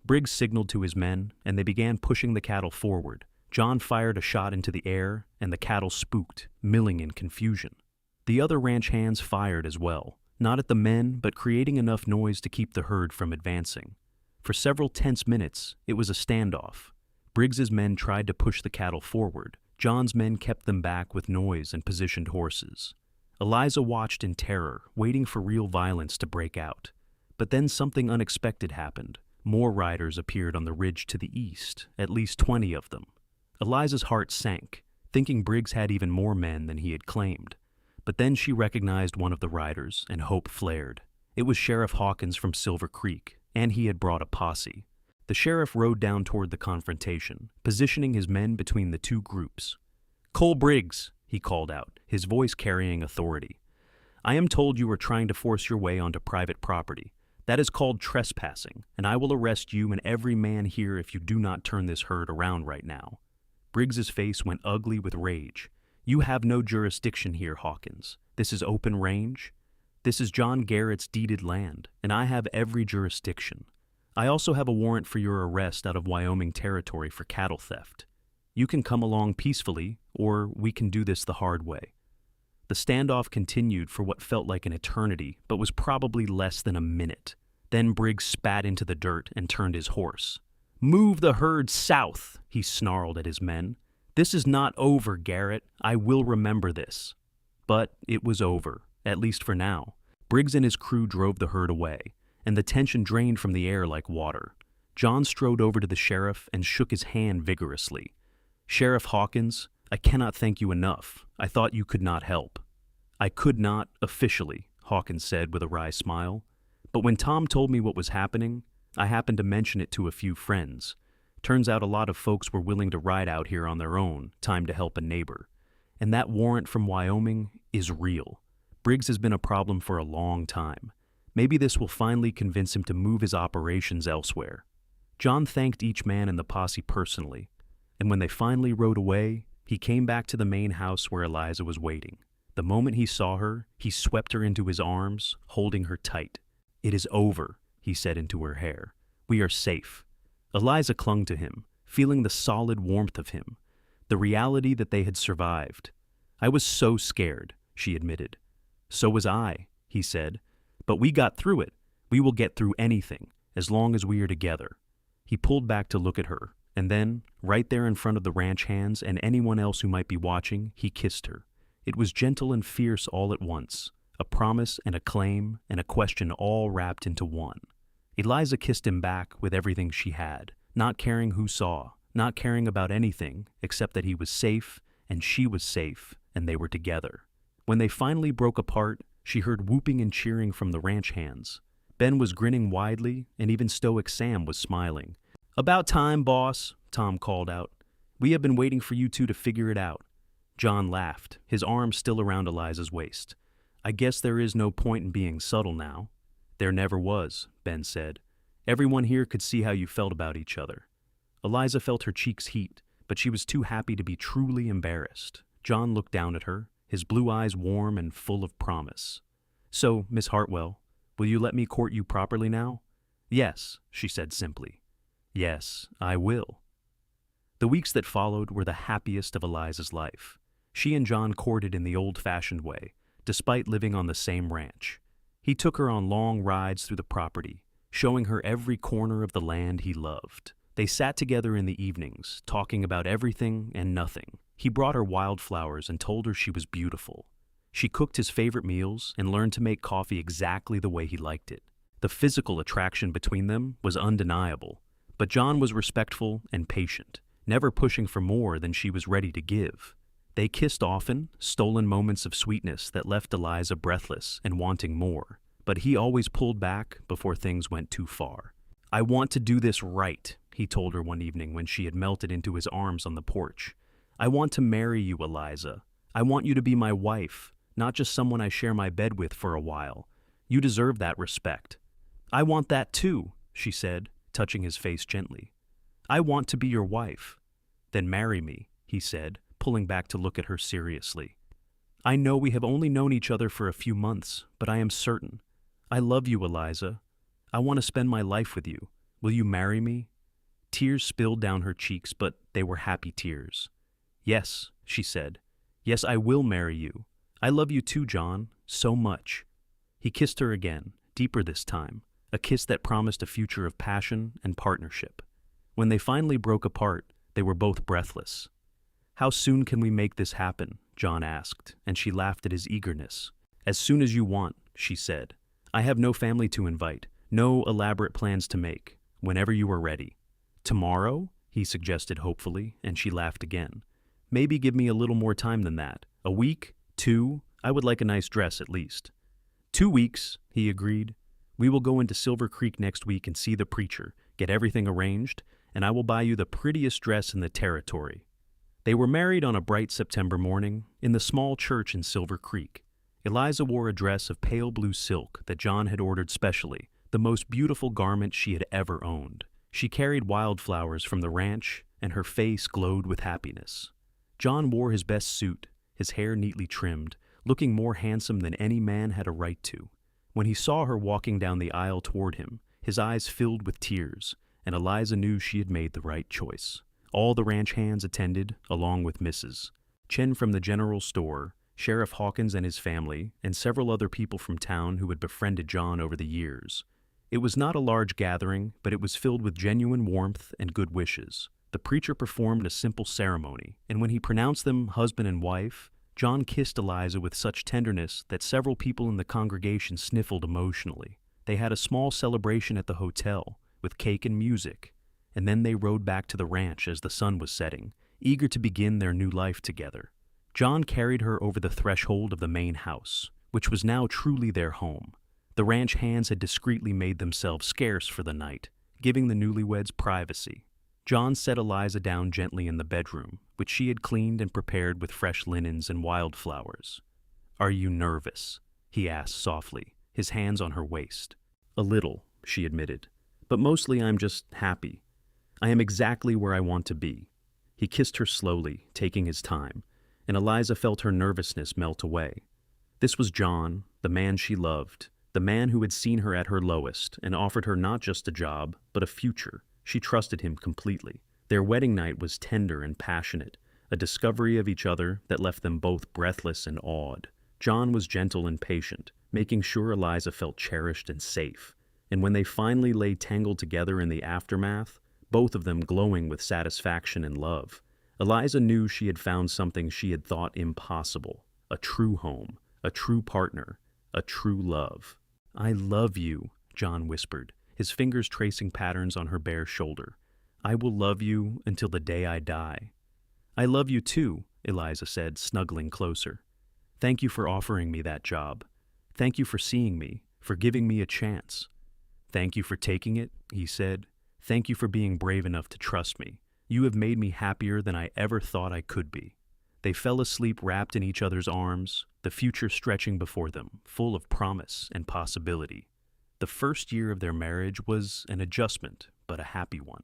Briggs signaled to his men, and they began pushing the cattle forward. John fired a shot into the air, and the cattle spooked, milling in confusion. The other ranch hands fired as well, not at the men, but creating enough noise to keep the herd from advancing. For several tense minutes, it was a standoff. Briggs's men tried to push the cattle forward. John's men kept them back with noise and positioned horses. Eliza watched in terror, waiting for real violence to break out. But then something unexpected happened. More riders appeared on the ridge to the east, at least 20 of them. Eliza's heart sank, thinking Briggs had even more men than he had claimed. But then she recognized one of the riders, and hope flared. It was Sheriff Hawkins from Silver Creek, and he had brought a posse. The sheriff rode down toward the confrontation, positioning his men between the two groups. "Cole Briggs," he called out, his voice carrying authority. "I am told you are trying to force your way onto private property. That is called trespassing, and I will arrest you and every man here if you do not turn this herd around right now." Briggs's face went ugly with rage. "You have no jurisdiction here, Hawkins. This is open range. This is John Garrett's deeded land, and I have every jurisdiction. I also have a warrant for your arrest out of Wyoming territory for cattle theft. You can come along peacefully, or we can do this the hard way." The standoff continued for what felt like an eternity, but was probably less than a minute. Then Briggs spat into the dirt and turned his horse. "Move the herd south," he snarled at his men. "This is not over, Garrett. I will remember this." But it was over, at least for now. Briggs and his crew drove the herd away, and the tension drained from the air like water. John strode over to the sheriff and shook his hand vigorously. "Sheriff Hawkins, I cannot thank you enough. I thought you could not help." "I could not, officially," Hawkins said with a wry smile. "But when Tom told me what was happening, I happened to mention it to a few friends. Turns out a lot of folks were willing to ride out here on their own, time to help a neighbor. And that warrant from Wyoming is real. Briggs has been a problem for a long time. Maybe this will finally convince him to move his operations elsewhere." John thanked each man in the posse personally, and when they finally rode away, he came back to the main house where Eliza was waiting. The moment he saw her, he swept her into his arms, holding her tight. "It is over," he said into her hair. "We are safe." Eliza clung to him, feeling the solid warmth of him, the reality that they had survived. "I was so scared," she admitted. "So was I," he said. "But we got through it. We will get through anything, as long as we are together." He pulled back to look at her, and then, right there in front of the ranch hands and anyone else who might be watching, he kissed her. It was gentle and fierce all at once, a promise and a claim and a question all wrapped into one. Eliza kissed him back with everything she had, not caring who saw, not caring about anything except that he was safe and she was safe and they were together. When they finally broke apart, she heard whooping and cheering from the ranch hands. Ben was grinning widely, and even stoic Sam was smiling. "About time, boss," Tom called out. "We have been waiting for you two to figure it out." John laughed, his arm still around Eliza's waist. "I guess there is no point in being subtle now." "There never was," Ben said. Everyone here could see how you felt about each other." Eliza felt her cheeks heat, but she was too happy to be truly embarrassed. John looked down at her, his blue eyes warm and full of promise. "So, Miss Hartwell, will you let me court you properly now?" "Yes," she said simply. "Yes, I will." The weeks that followed were the happiest of Eliza's life. She and John courted in the old-fashioned way, despite living on the same ranch. He took her on long rides through the property, showing her every corner of the land he loved. They sat together in the evenings, talking about everything and nothing. He brought her wildflowers and told her she was beautiful. She cooked his favorite meals and learned to make coffee exactly the way he liked it. The physical attraction between them was undeniable, but John was respectful and patient, never pushing for more than she was ready to give. They kissed often, stolen moments of sweetness that left Eliza breathless and wanting more, but he always pulled back before things went too far. "I want to do this right," he told her one evening when she had melted into his arms on the porch. "I want to marry you, Eliza. I want you to be my wife, not just someone I share my bed with for a while. You deserve that respect." "I want that too," she said, touching his face gently. "I want to be your wife." "Then marry me," he said, pulling back to look at her seriously. "I know we have only known each other for a few months, but I am certain. I love you, Eliza. I want to spend my life with you. Will you marry me?" Tears spilled down her cheeks, but they were happy tears. "Yes," she said. "Yes, I will marry you. I love you too, John, so much." He kissed her again, deeper this time, a kiss that promised a future of passion and partnership. When they finally broke apart, they were both breathless. "How soon can we make this happen?" John asked, and she laughed at his eagerness. "As soon as you want," she said. "I have no family to invite, no elaborate plans to make. Whenever you are ready." "Tomorrow?" he suggested hopefully, and she laughed again. "Maybe give me a little more time than that. A week? 2? I would like a nice dress at least." 2 weeks, he agreed. "We will go into Silver Creek next week and see the preacher, get everything arranged, and I will buy you the prettiest dress in the territory." They were married on a bright September morning in the small church in Silver Creek. Eliza wore a dress of pale blue silk that John had ordered specially, the most beautiful garment she had ever owned. She carried wildflowers from the ranch, and her face glowed with happiness. John wore his best suit, his hair neatly trimmed, looking more handsome than any man had a right to. When he saw her walking down the aisle toward him, his eyes filled with tears, and Eliza knew she had made the right choice. All the ranch hands attended, along with Mrs. Chen from the general store, Sheriff Hawkins and his family, and several other people from town who had befriended John over the years. It was not a large gathering, but it was filled with genuine warmth and good wishes. The preacher performed a simple ceremony, and when he pronounced them husband and wife, John kissed Eliza with such tenderness that several people in the congregation sniffled emotionally. They had a small celebration at the hotel, with cake and music, and then they rode back to the ranch as the sun was setting, eager to begin their new life together. John carried her over the threshold of the main house, which was now truly their home. The ranch hands had discreetly made themselves scarce for the night, giving the newlyweds privacy. John set Eliza down gently in the bedroom, which she had cleaned and prepared with fresh linens and wildflowers. "Are you nervous?" he asked softly, his hands on her waist. "A little," she admitted, "but mostly I'm just happy. I am exactly where I want to be." He kissed her slowly, taking his time, and Eliza felt her nervousness melt away. This was John, the man she loved, the man who had seen her at her lowest and offered her not just a job, but a future. She trusted him completely. Their wedding night was tender and passionate, a discovery of each other that left them both breathless and awed. John was gentle and patient, making sure Eliza felt cherished and safe. And when they finally lay tangled together in the aftermath, both of them glowing with satisfaction and love, Eliza knew she had found something she had thought impossible: a true home, a true partner, a true love. "I love you," John whispered, his fingers tracing patterns on her bare shoulder. "I will love you until the day I die." "I love you too," Eliza said, snuggling closer. "Thank you for offering me that job. Thank you for seeing me, for giving me a chance." "Thank you for taking it," he said. "Thank you for being brave enough to trust me. You have made me happier than I ever thought I could be." They fell asleep wrapped in each other's arms, the future stretching before them, full of promise and possibility. The first year of their marriage was an adjustment, but a happy one.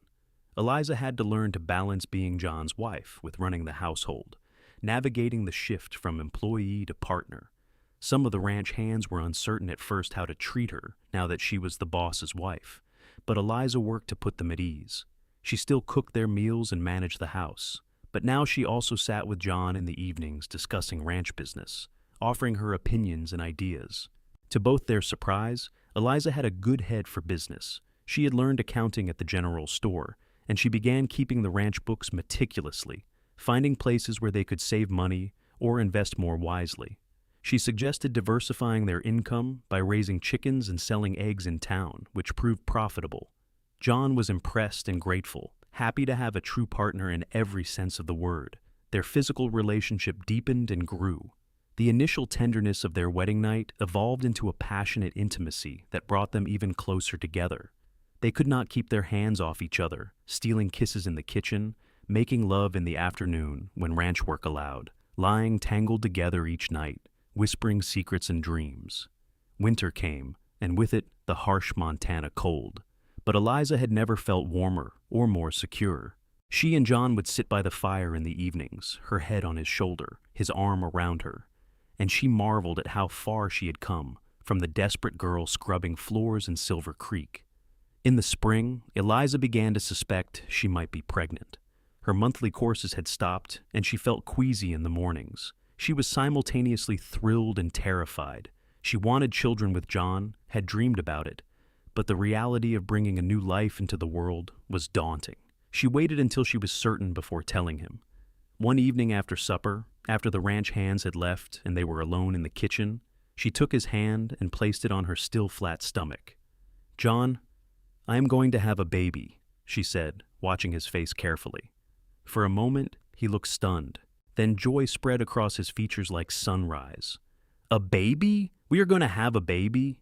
Eliza had to learn to balance being John's wife with running the household, navigating the shift from employee to partner. Some of the ranch hands were uncertain at first how to treat her now that she was the boss's wife, but Eliza worked to put them at ease. She still cooked their meals and managed the house, but now she also sat with John in the evenings discussing ranch business, offering her opinions and ideas. To both their surprise, Eliza had a good head for business. She had learned accounting at the general store, and she began keeping the ranch books meticulously, finding places where they could save money or invest more wisely. She suggested diversifying their income by raising chickens and selling eggs in town, which proved profitable. John was impressed and grateful, happy to have a true partner in every sense of the word. Their physical relationship deepened and grew. The initial tenderness of their wedding night evolved into a passionate intimacy that brought them even closer together. They could not keep their hands off each other, stealing kisses in the kitchen, making love in the afternoon when ranch work allowed, lying tangled together each night, whispering secrets and dreams. Winter came, and with it the harsh Montana cold. But Eliza had never felt warmer or more secure. She and John would sit by the fire in the evenings, her head on his shoulder, his arm around her, and she marveled at how far she had come from the desperate girl scrubbing floors in Silver Creek. In the spring, Eliza began to suspect she might be pregnant. Her monthly courses had stopped, and she felt queasy in the mornings. She was simultaneously thrilled and terrified. She wanted children with John, had dreamed about it, but the reality of bringing a new life into the world was daunting. She waited until she was certain before telling him. One evening after supper, after the ranch hands had left and they were alone in the kitchen, she took his hand and placed it on her still flat stomach. "John, I am going to have a baby," she said, watching his face carefully. For a moment, he looked stunned. Then joy spread across his features like sunrise. "A baby? We are going to have a baby?"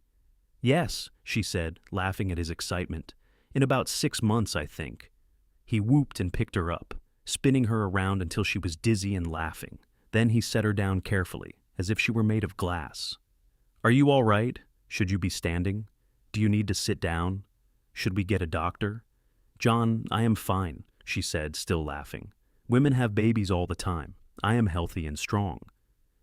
"Yes," she said, laughing at his excitement. "In about 6 months, I think." He whooped and picked her up, spinning her around until she was dizzy and laughing. Then he set her down carefully, as if she were made of glass. "Are you all right? Should you be standing? Do you need to sit down? Should we get a doctor?" "John, I am fine," she said, still laughing. "Women have babies all the time. I am healthy and strong."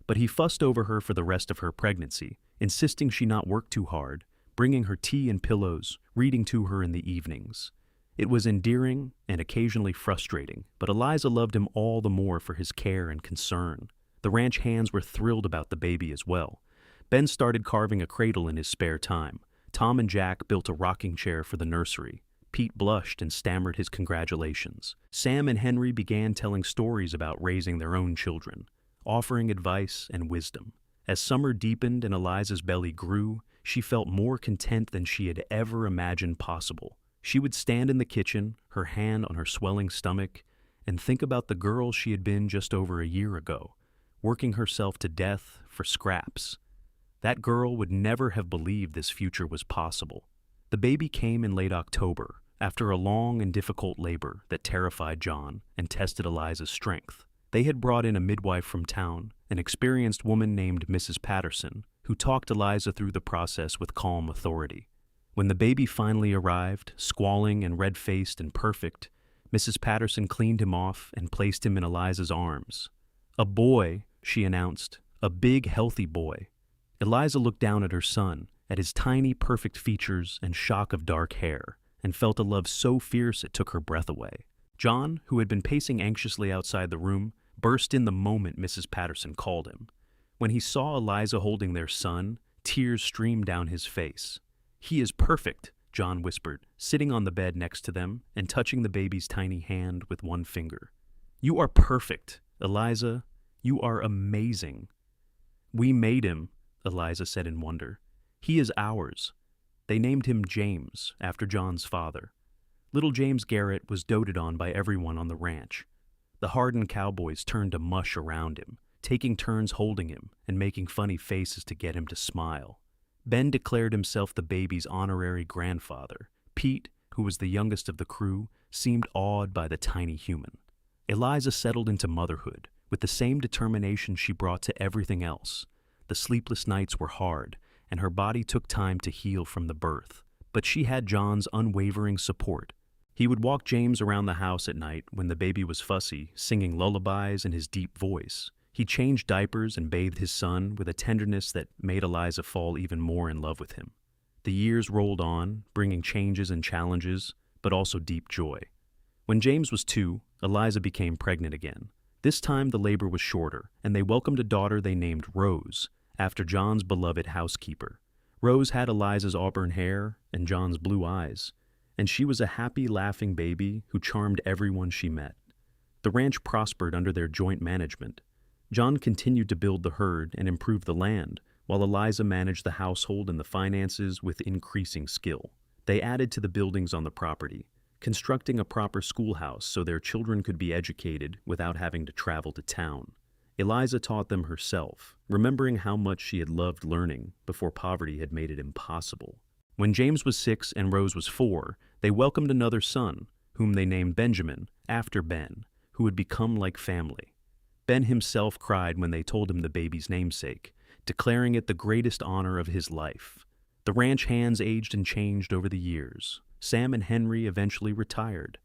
But he fussed over her for the rest of her pregnancy, insisting she not work too hard, bringing her tea and pillows, reading to her in the evenings. It was endearing and occasionally frustrating, but Eliza loved him all the more for his care and concern. The ranch hands were thrilled about the baby as well. Ben started carving a cradle in his spare time. Tom and Jack built a rocking chair for the nursery. Pete blushed and stammered his congratulations. Sam and Henry began telling stories about raising their own children, offering advice and wisdom. As summer deepened and Eliza's belly grew, she felt more content than she had ever imagined possible. She would stand in the kitchen, her hand on her swelling stomach, and think about the girl she had been just over a year ago, working herself to death for scraps. That girl would never have believed this future was possible. The baby came in late October, after a long and difficult labor that terrified John and tested Eliza's strength. They had brought in a midwife from town, an experienced woman named Mrs. Patterson, who talked Eliza through the process with calm authority. When the baby finally arrived, squalling and red-faced and perfect, Mrs. Patterson cleaned him off and placed him in Eliza's arms. "A boy," she announced, "a big, healthy boy." Eliza looked down at her son, at his tiny, perfect features and shock of dark hair, and felt a love so fierce it took her breath away. John, who had been pacing anxiously outside the room, burst in the moment Mrs. Patterson called him. When he saw Eliza holding their son, tears streamed down his face. "He is perfect," John whispered, sitting on the bed next to them and touching the baby's tiny hand with one finger. "You are perfect, Eliza. You are amazing." "We made him," Eliza said in wonder. "He is ours." They named him James, after John's father. Little James Garrett was doted on by everyone on the ranch. The hardened cowboys turned to mush around him, taking turns holding him and making funny faces to get him to smile. Ben declared himself the baby's honorary grandfather. Pete, who was the youngest of the crew, seemed awed by the tiny human. Eliza settled into motherhood with the same determination she brought to everything else. The sleepless nights were hard, and her body took time to heal from the birth. But she had John's unwavering support. He would walk James around the house at night when the baby was fussy, singing lullabies in his deep voice. He changed diapers and bathed his son with a tenderness that made Eliza fall even more in love with him. The years rolled on, bringing changes and challenges, but also deep joy. When James was 2, Eliza became pregnant again. This time the labor was shorter, and they welcomed a daughter they named Rose, after John's beloved housekeeper. Rose had Eliza's auburn hair and John's blue eyes, and she was a happy, laughing baby who charmed everyone she met. The ranch prospered under their joint management. John continued to build the herd and improve the land, while Eliza managed the household and the finances with increasing skill. They added to the buildings on the property, constructing a proper schoolhouse so their children could be educated without having to travel to town. Eliza taught them herself, remembering how much she had loved learning before poverty had made it impossible. When James was 6 and Rose was 4, they welcomed another son, whom they named Benjamin, after Ben, who had become like family. Ben himself cried when they told him the baby's namesake, declaring it the greatest honor of his life. The ranch hands aged and changed over the years. Sam and Henry eventually retired,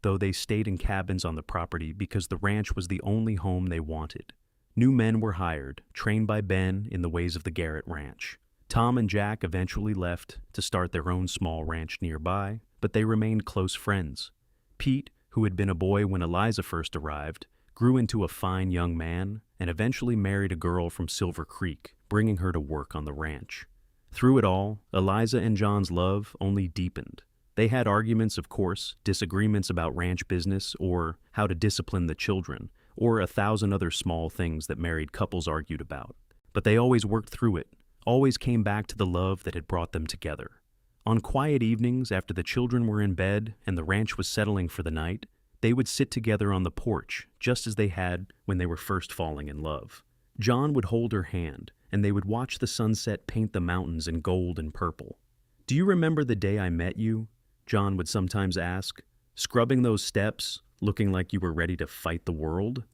though they stayed in cabins on the property because the ranch was the only home they wanted. New men were hired, trained by Ben in the ways of the Garrett Ranch. Tom and Jack eventually left to start their own small ranch nearby, but they remained close friends. Pete, who had been a boy when Eliza first arrived, grew into a fine young man and eventually married a girl from Silver Creek, bringing her to work on the ranch. Through it all, Eliza and John's love only deepened. They had arguments, of course, disagreements about ranch business or how to discipline the children, or 1,000 other small things that married couples argued about. But they always worked through it, always came back to the love that had brought them together. On quiet evenings after the children were in bed and the ranch was settling for the night, they would sit together on the porch, just as they had when they were first falling in love. John would hold her hand, and they would watch the sunset paint the mountains in gold and purple. "Do you remember the day I met you?" John would sometimes ask, "scrubbing those steps, looking like you were ready to fight the world?"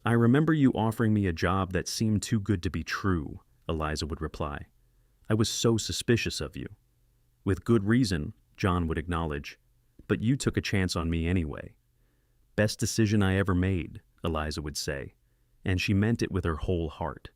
"I remember you offering me a job that seemed too good to be true," Eliza would reply. "I was so suspicious of you." "With good reason," John would acknowledge, "but you took a chance on me anyway." "Best decision I ever made," Eliza would say, and she meant it with her whole heart.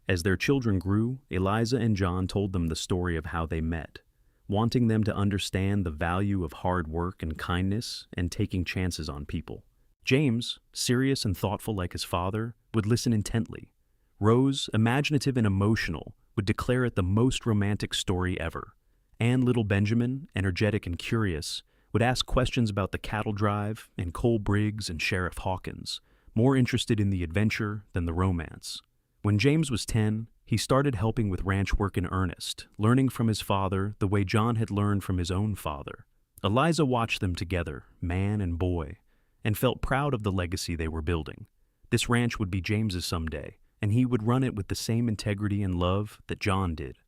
As their children grew, Eliza and John told them the story of how they met, wanting them to understand the value of hard work and kindness and taking chances on people. James, serious and thoughtful like his father, would listen intently. Rose, imaginative and emotional, would declare it the most romantic story ever. And little Benjamin, energetic and curious, would ask questions about the cattle drive and Cole Briggs and Sheriff Hawkins, more interested in the adventure than the romance. When James was 10, he started helping with ranch work in earnest, learning from his father the way John had learned from his own father. Eliza watched them together, man and boy, and felt proud of the legacy they were building. This ranch would be James's someday, and he would run it with the same integrity and love that John did.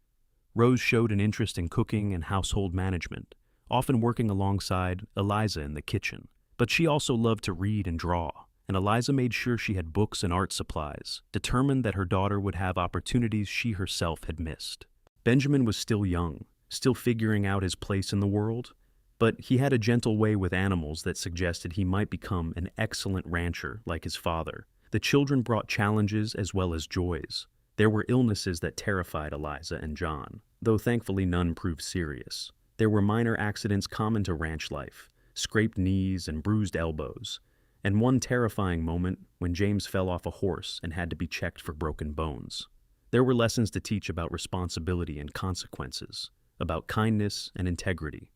Rose showed an interest in cooking and household management, often working alongside Eliza in the kitchen. But she also loved to read and draw, and Eliza made sure she had books and art supplies, determined that her daughter would have opportunities she herself had missed. Benjamin was still young, still figuring out his place in the world, but he had a gentle way with animals that suggested he might become an excellent rancher like his father. The children brought challenges as well as joys. There were illnesses that terrified Eliza and John, though thankfully none proved serious. There were minor accidents common to ranch life, scraped knees and bruised elbows, and one terrifying moment when James fell off a horse and had to be checked for broken bones. There were lessons to teach about responsibility and consequences, about kindness and integrity.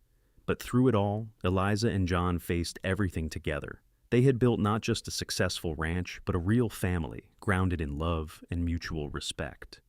But through it all, Eliza and John faced everything together. They had built not just a successful ranch, but a real family, grounded in love and mutual respect.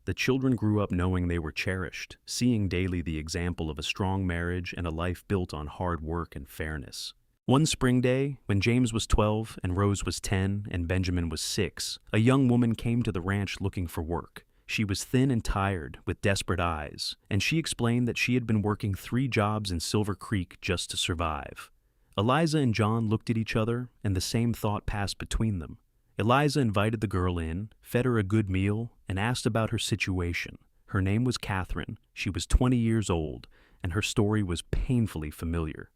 The children grew up knowing they were cherished, seeing daily the example of a strong marriage and a life built on hard work and fairness. One spring day, when James was 12 and Rose was 10 and Benjamin was 6, a young woman came to the ranch looking for work. She was thin and tired, with desperate eyes, and she explained that she had been working 3 jobs in Silver Creek just to survive. Eliza and John looked at each other, and the same thought passed between them. Eliza invited the girl in, fed her a good meal, and asked about her situation, Her name was Catherine. She was 20 years old, and her story was painfully familiar.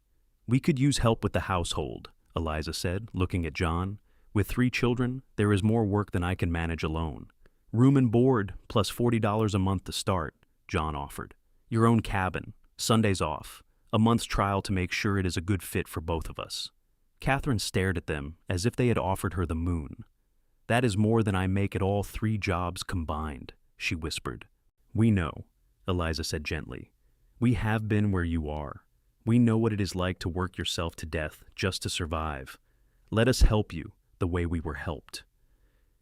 "We could use help with the household," Eliza said, looking at John. "With 3 children, there is more work than I can manage alone." "Room and board, plus $40 a month to start," John offered. "Your own cabin, Sundays off, a month's trial to make sure it is a good fit for both of us." Catherine stared at them as if they had offered her the moon. "That is more than I make at all 3 jobs combined," she whispered. "We know," Eliza said gently. "We have been where you are. We know what it is like to work yourself to death just to survive. Let us help you the way we were helped."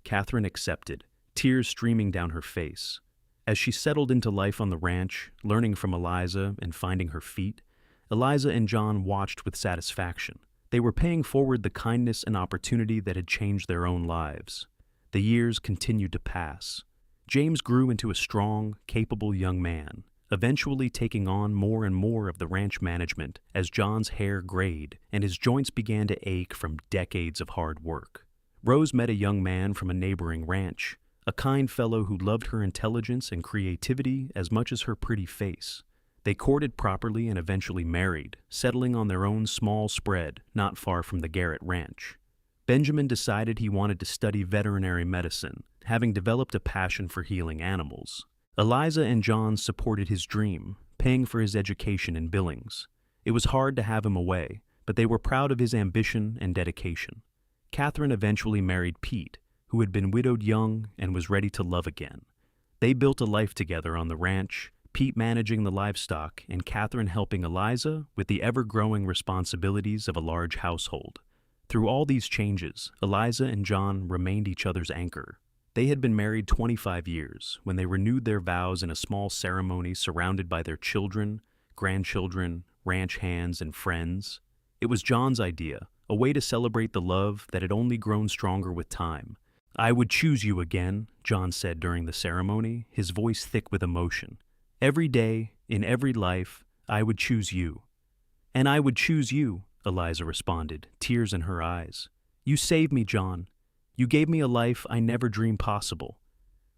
Catherine accepted, tears streaming down her face. As she settled into life on the ranch, learning from Eliza and finding her feet, Eliza and John watched with satisfaction. They were paying forward the kindness and opportunity that had changed their own lives. The years continued to pass. James grew into a strong, capable young man, eventually taking on more and more of the ranch management as John's hair grayed and his joints began to ache from decades of hard work. Rose met a young man from a neighboring ranch, a kind fellow who loved her intelligence and creativity as much as her pretty face. They courted properly and eventually married, settling on their own small spread not far from the Garrett Ranch. Benjamin decided he wanted to study veterinary medicine, having developed a passion for healing animals. Eliza and John supported his dream, paying for his education in Billings. It was hard to have him away, but they were proud of his ambition and dedication. Catherine eventually married Pete, who had been widowed young and was ready to love again. They built a life together on the ranch, Pete managing the livestock and Catherine helping Eliza with the ever-growing responsibilities of a large household. Through all these changes, Eliza and John remained each other's anchor. They had been married 25 years when they renewed their vows in a small ceremony surrounded by their children, grandchildren, ranch hands, and friends. It was John's idea, a way to celebrate the love that had only grown stronger with time. "I would choose you again," John said during the ceremony, his voice thick with emotion. "Every day, in every life, I would choose you." "And I would choose you," Eliza responded, tears in her eyes. "You saved me, John. You gave me a life I never dreamed possible."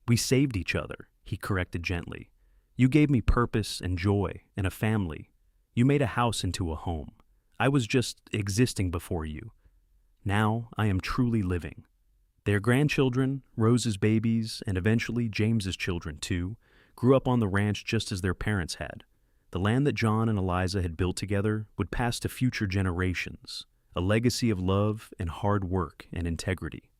"We saved each other," he corrected gently. "You gave me purpose and joy and a family. You made a house into a home. I was just existing before you. Now I am truly living." Their grandchildren, Rose's babies, and eventually James's children too, grew up on the ranch just as their parents had. The land that John and Eliza had built together would pass to future generations, a legacy of love and hard work and integrity.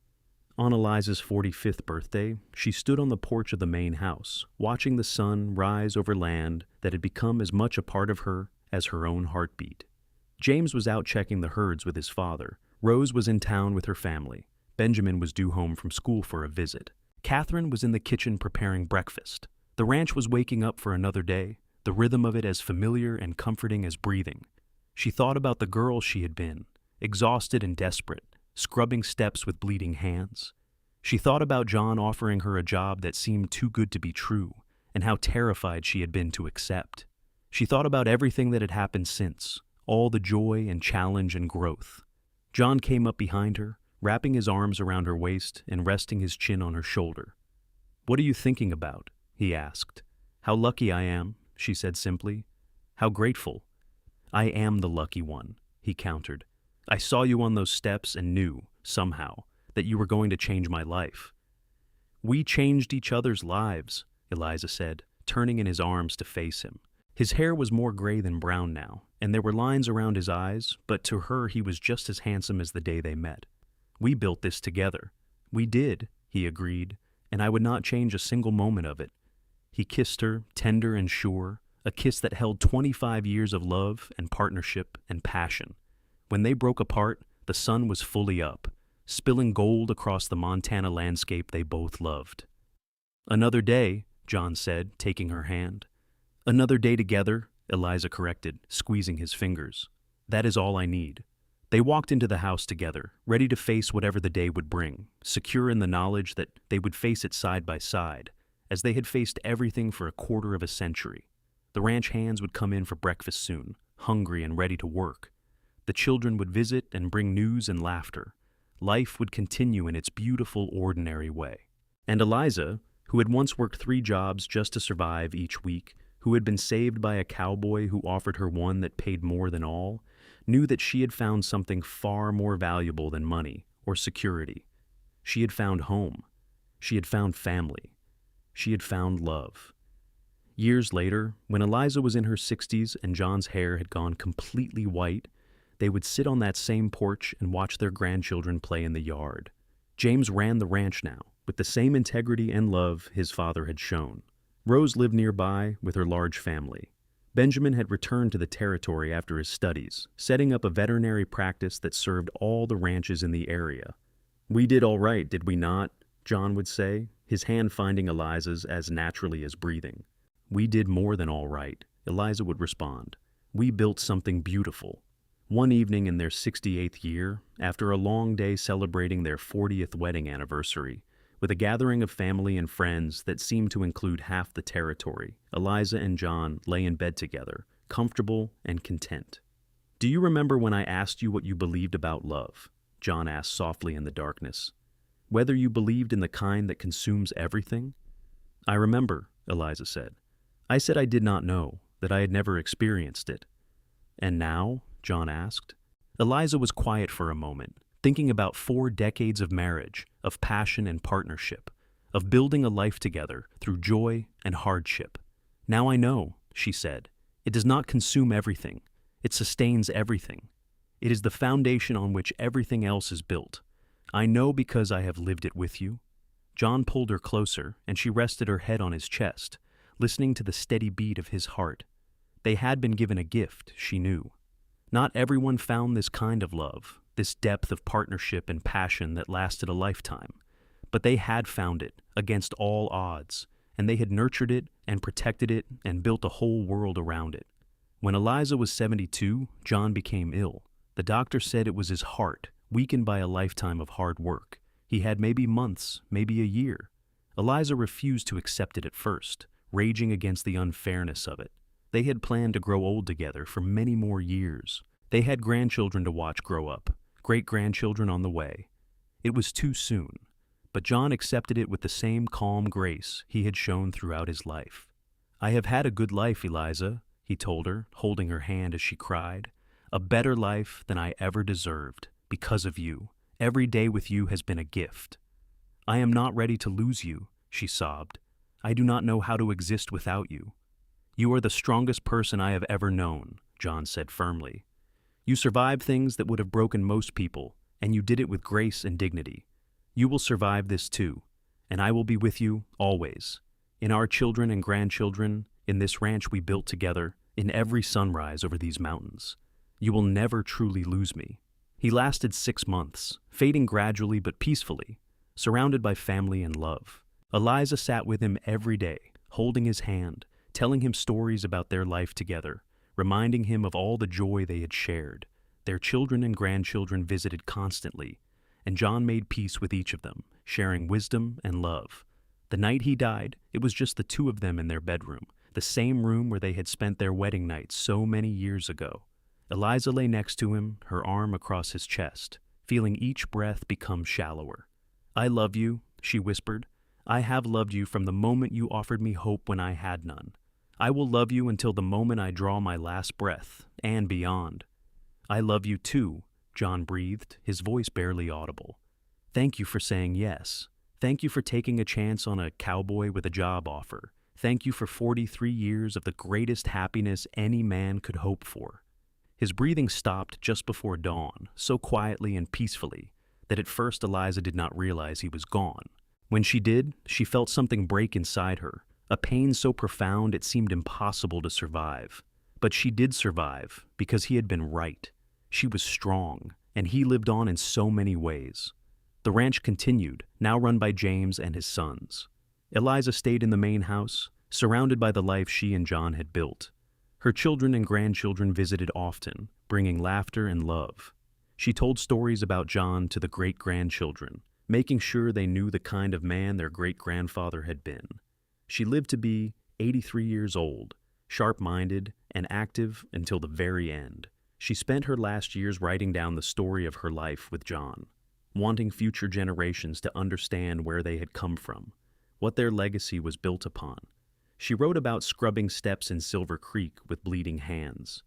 On Eliza's 45th birthday, she stood on the porch of the main house, watching the sun rise over land that had become as much a part of her as her own heartbeat. James was out checking the herds with his father. Rose was in town with her family. Benjamin was due home from school for a visit. Catherine was in the kitchen preparing breakfast. The ranch was waking up for another day, the rhythm of it as familiar and comforting as breathing. She thought about the girl she had been, exhausted and desperate, scrubbing steps with bleeding hands. She thought about John offering her a job that seemed too good to be true, and how terrified she had been to accept. She thought about everything that had happened since, all the joy and challenge and growth. John came up behind her, wrapping his arms around her waist and resting his chin on her shoulder. "What are you thinking about?" he asked. "How lucky I am," she said simply. "How grateful." "I am the lucky one," he countered. "I saw you on those steps and knew, somehow, that you were going to change my life." "We changed each other's lives," Eliza said, turning in his arms to face him. His hair was more gray than brown now, and there were lines around his eyes, but to her he was just as handsome as the day they met. "We built this together." "We did," he agreed, "and I would not change a single moment of it." He kissed her, tender and sure, a kiss that held 25 years of love and partnership and passion. When they broke apart, the sun was fully up, spilling gold across the Montana landscape they both loved. "Another day," John said, taking her hand. "Another day together," Eliza corrected, squeezing his fingers. "That is all I need." They walked into the house together, ready to face whatever the day would bring, secure in the knowledge that they would face it side by side, as they had faced everything for a quarter of a century. The ranch hands would come in for breakfast soon, hungry and ready to work. The children would visit and bring news and laughter. Life would continue in its beautiful, ordinary way. And Eliza, who who had once worked 3 jobs just to survive each week, who had been saved by a cowboy who offered her one that paid more than all, knew that she had found something far more valuable than money or security. She had found home. She had found family. She had found love. Years later, when Eliza was in her 60s and John's hair had gone completely white, they would sit on that same porch and watch their grandchildren play in the yard. James ran the ranch now, with the same integrity and love his father had shown. Rose lived nearby with her large family. Benjamin had returned to the territory after his studies, setting up a veterinary practice that served all the ranches in the area. "We did all right, did we not?" John would say, his hand finding Eliza's as naturally as breathing. "We did more than all right," Eliza would respond. "We built something beautiful." One evening in their 68th year, after a long day celebrating their 40th wedding anniversary, with a gathering of family and friends that seemed to include half the territory, Eliza and John lay in bed together, comfortable and content. "Do you remember when I asked you what you believed about love?" John asked softly in the darkness. "Whether you believed in the kind that consumes everything?" "I remember," Eliza said. "I said I did not know, that I had never experienced it." "And now?" John asked. Eliza was quiet for a moment, thinking about 4 decades of marriage, of passion and partnership, of building a life together through joy and hardship. "Now I know," she said. "It does not consume everything. It sustains everything. It is the foundation on which everything else is built. I know because I have lived it with you." John pulled her closer, and she rested her head on his chest, listening to the steady beat of his heart. They had been given a gift, she knew. Not everyone found this kind of love, this depth of partnership and passion that lasted a lifetime. But they had found it, against all odds, and they had nurtured it and protected it and built a whole world around it. When Eliza was 72, John became ill. The doctor said it was his heart, weakened by a lifetime of hard work. He had maybe months, maybe a year. Eliza refused to accept it at first, raging against the unfairness of it. They had planned to grow old together for many more years. They had grandchildren to watch grow up, great-grandchildren on the way. It was too soon, but John accepted it with the same calm grace he had shown throughout his life. "I have had a good life, Eliza," he told her, holding her hand as she cried. "A better life than I ever deserved, because of you. Every day with you has been a gift." "I am not ready to lose you," she sobbed. "I do not know how to exist without you." "You are the strongest person I have ever known," John said firmly. "You survived things that would have broken most people, and you did it with grace and dignity. You will survive this too, and I will be with you always. In our children and grandchildren, in this ranch we built together, in every sunrise over these mountains. You will never truly lose me." He lasted 6 months, fading gradually but peacefully, surrounded by family and love. Eliza sat with him every day, holding his hand, telling him stories about their life together, reminding him of all the joy they had shared. Their children and grandchildren visited constantly, and John made peace with each of them, sharing wisdom and love. The night he died, it was just the 2 of them in their bedroom, the same room where they had spent their wedding night so many years ago. Eliza lay next to him, her arm across his chest, feeling each breath become shallower. "I love you," she whispered. "I have loved you from the moment you offered me hope when I had none. I will love you until the moment I draw my last breath, and beyond." "I love you too," John breathed, his voice barely audible. "Thank you for saying yes. Thank you for taking a chance on a cowboy with a job offer. Thank you for 43 years of the greatest happiness any man could hope for." His breathing stopped just before dawn, so quietly and peacefully that at first Eliza did not realize he was gone. When she did, she felt something break inside her, a pain so profound it seemed impossible to survive. But she did survive, because he had been right. She was strong, and he lived on in so many ways. The ranch continued, now run by James and his sons. Eliza stayed in the main house, surrounded by the life she and John had built. Her children and grandchildren visited often, bringing laughter and love. She told stories about John to the great-grandchildren, making sure they knew the kind of man their great-grandfather had been. She lived to be 83 years old, sharp-minded and active until the very end. She spent her last years writing down the story of her life with John, wanting future generations to understand where they had come from, what their legacy was built upon. She wrote about scrubbing steps in Silver Creek with bleeding hands.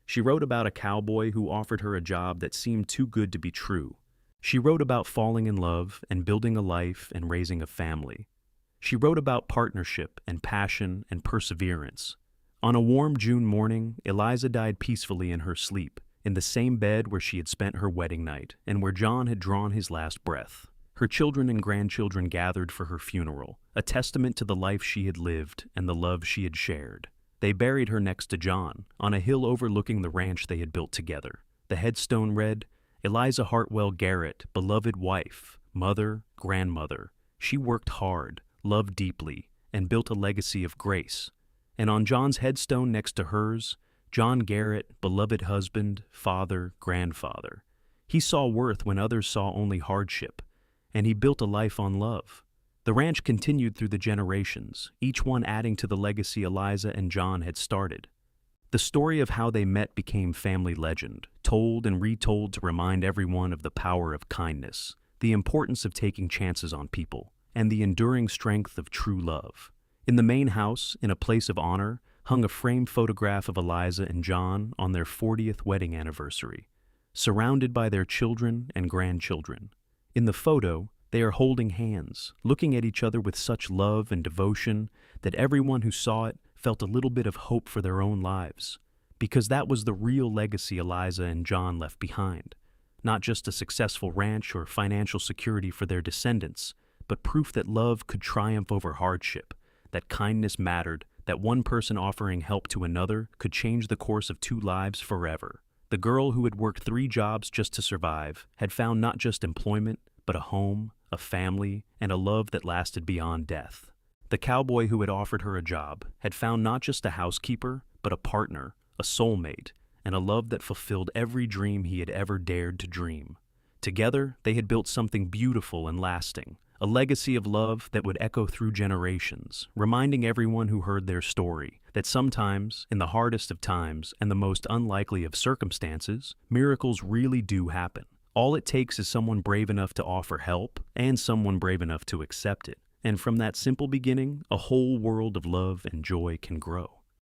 She wrote about a cowboy who offered her a job that seemed too good to be true. She wrote about falling in love and building a life and raising a family. She wrote about partnership and passion and perseverance. On a warm June morning, Eliza died peacefully in her sleep, in the same bed where she had spent her wedding night and where John had drawn his last breath. Her children and grandchildren gathered for her funeral, a testament to the life she had lived and the love she had shared. They buried her next to John, on a hill overlooking the ranch they had built together. The headstone read, "Eliza Hartwell Garrett, beloved wife, mother, grandmother. She worked hard, loved deeply, and built a legacy of grace." And on John's headstone next to hers, "John Garrett, beloved husband, father, grandfather. He saw worth when others saw only hardship, and he built a life on love." The ranch continued through the generations, each one adding to the legacy Eliza and John had started. The story of how they met became family legend, told and retold to remind everyone of the power of kindness, the importance of taking chances on people, and the enduring strength of true love. In the main house, in a place of honor, hung a framed photograph of Eliza and John on their 40th wedding anniversary, surrounded by their children and grandchildren. In the photo, they are holding hands, looking at each other with such love and devotion that everyone who saw it felt a little bit of hope for their own lives, because that was the real legacy Eliza and John left behind. Not just a successful ranch or financial security for their descendants, but proof that love could triumph over hardship, that kindness mattered, that one person offering help to another could change the course of two lives forever. The girl who had worked 3 jobs just to survive had found not just employment, but a home, a family, and a love that lasted beyond death. The cowboy who had offered her a job had found not just a housekeeper, but a partner, a soulmate, and a love that fulfilled every dream he had ever dared to dream. Together, they had built something beautiful and lasting, a legacy of love that would echo through generations, reminding everyone who heard their story that sometimes, in the hardest of times and the most unlikely of circumstances, miracles really do happen. All it takes is someone brave enough to offer help and someone brave enough to accept it. And from that simple beginning, a whole world of love and joy can grow.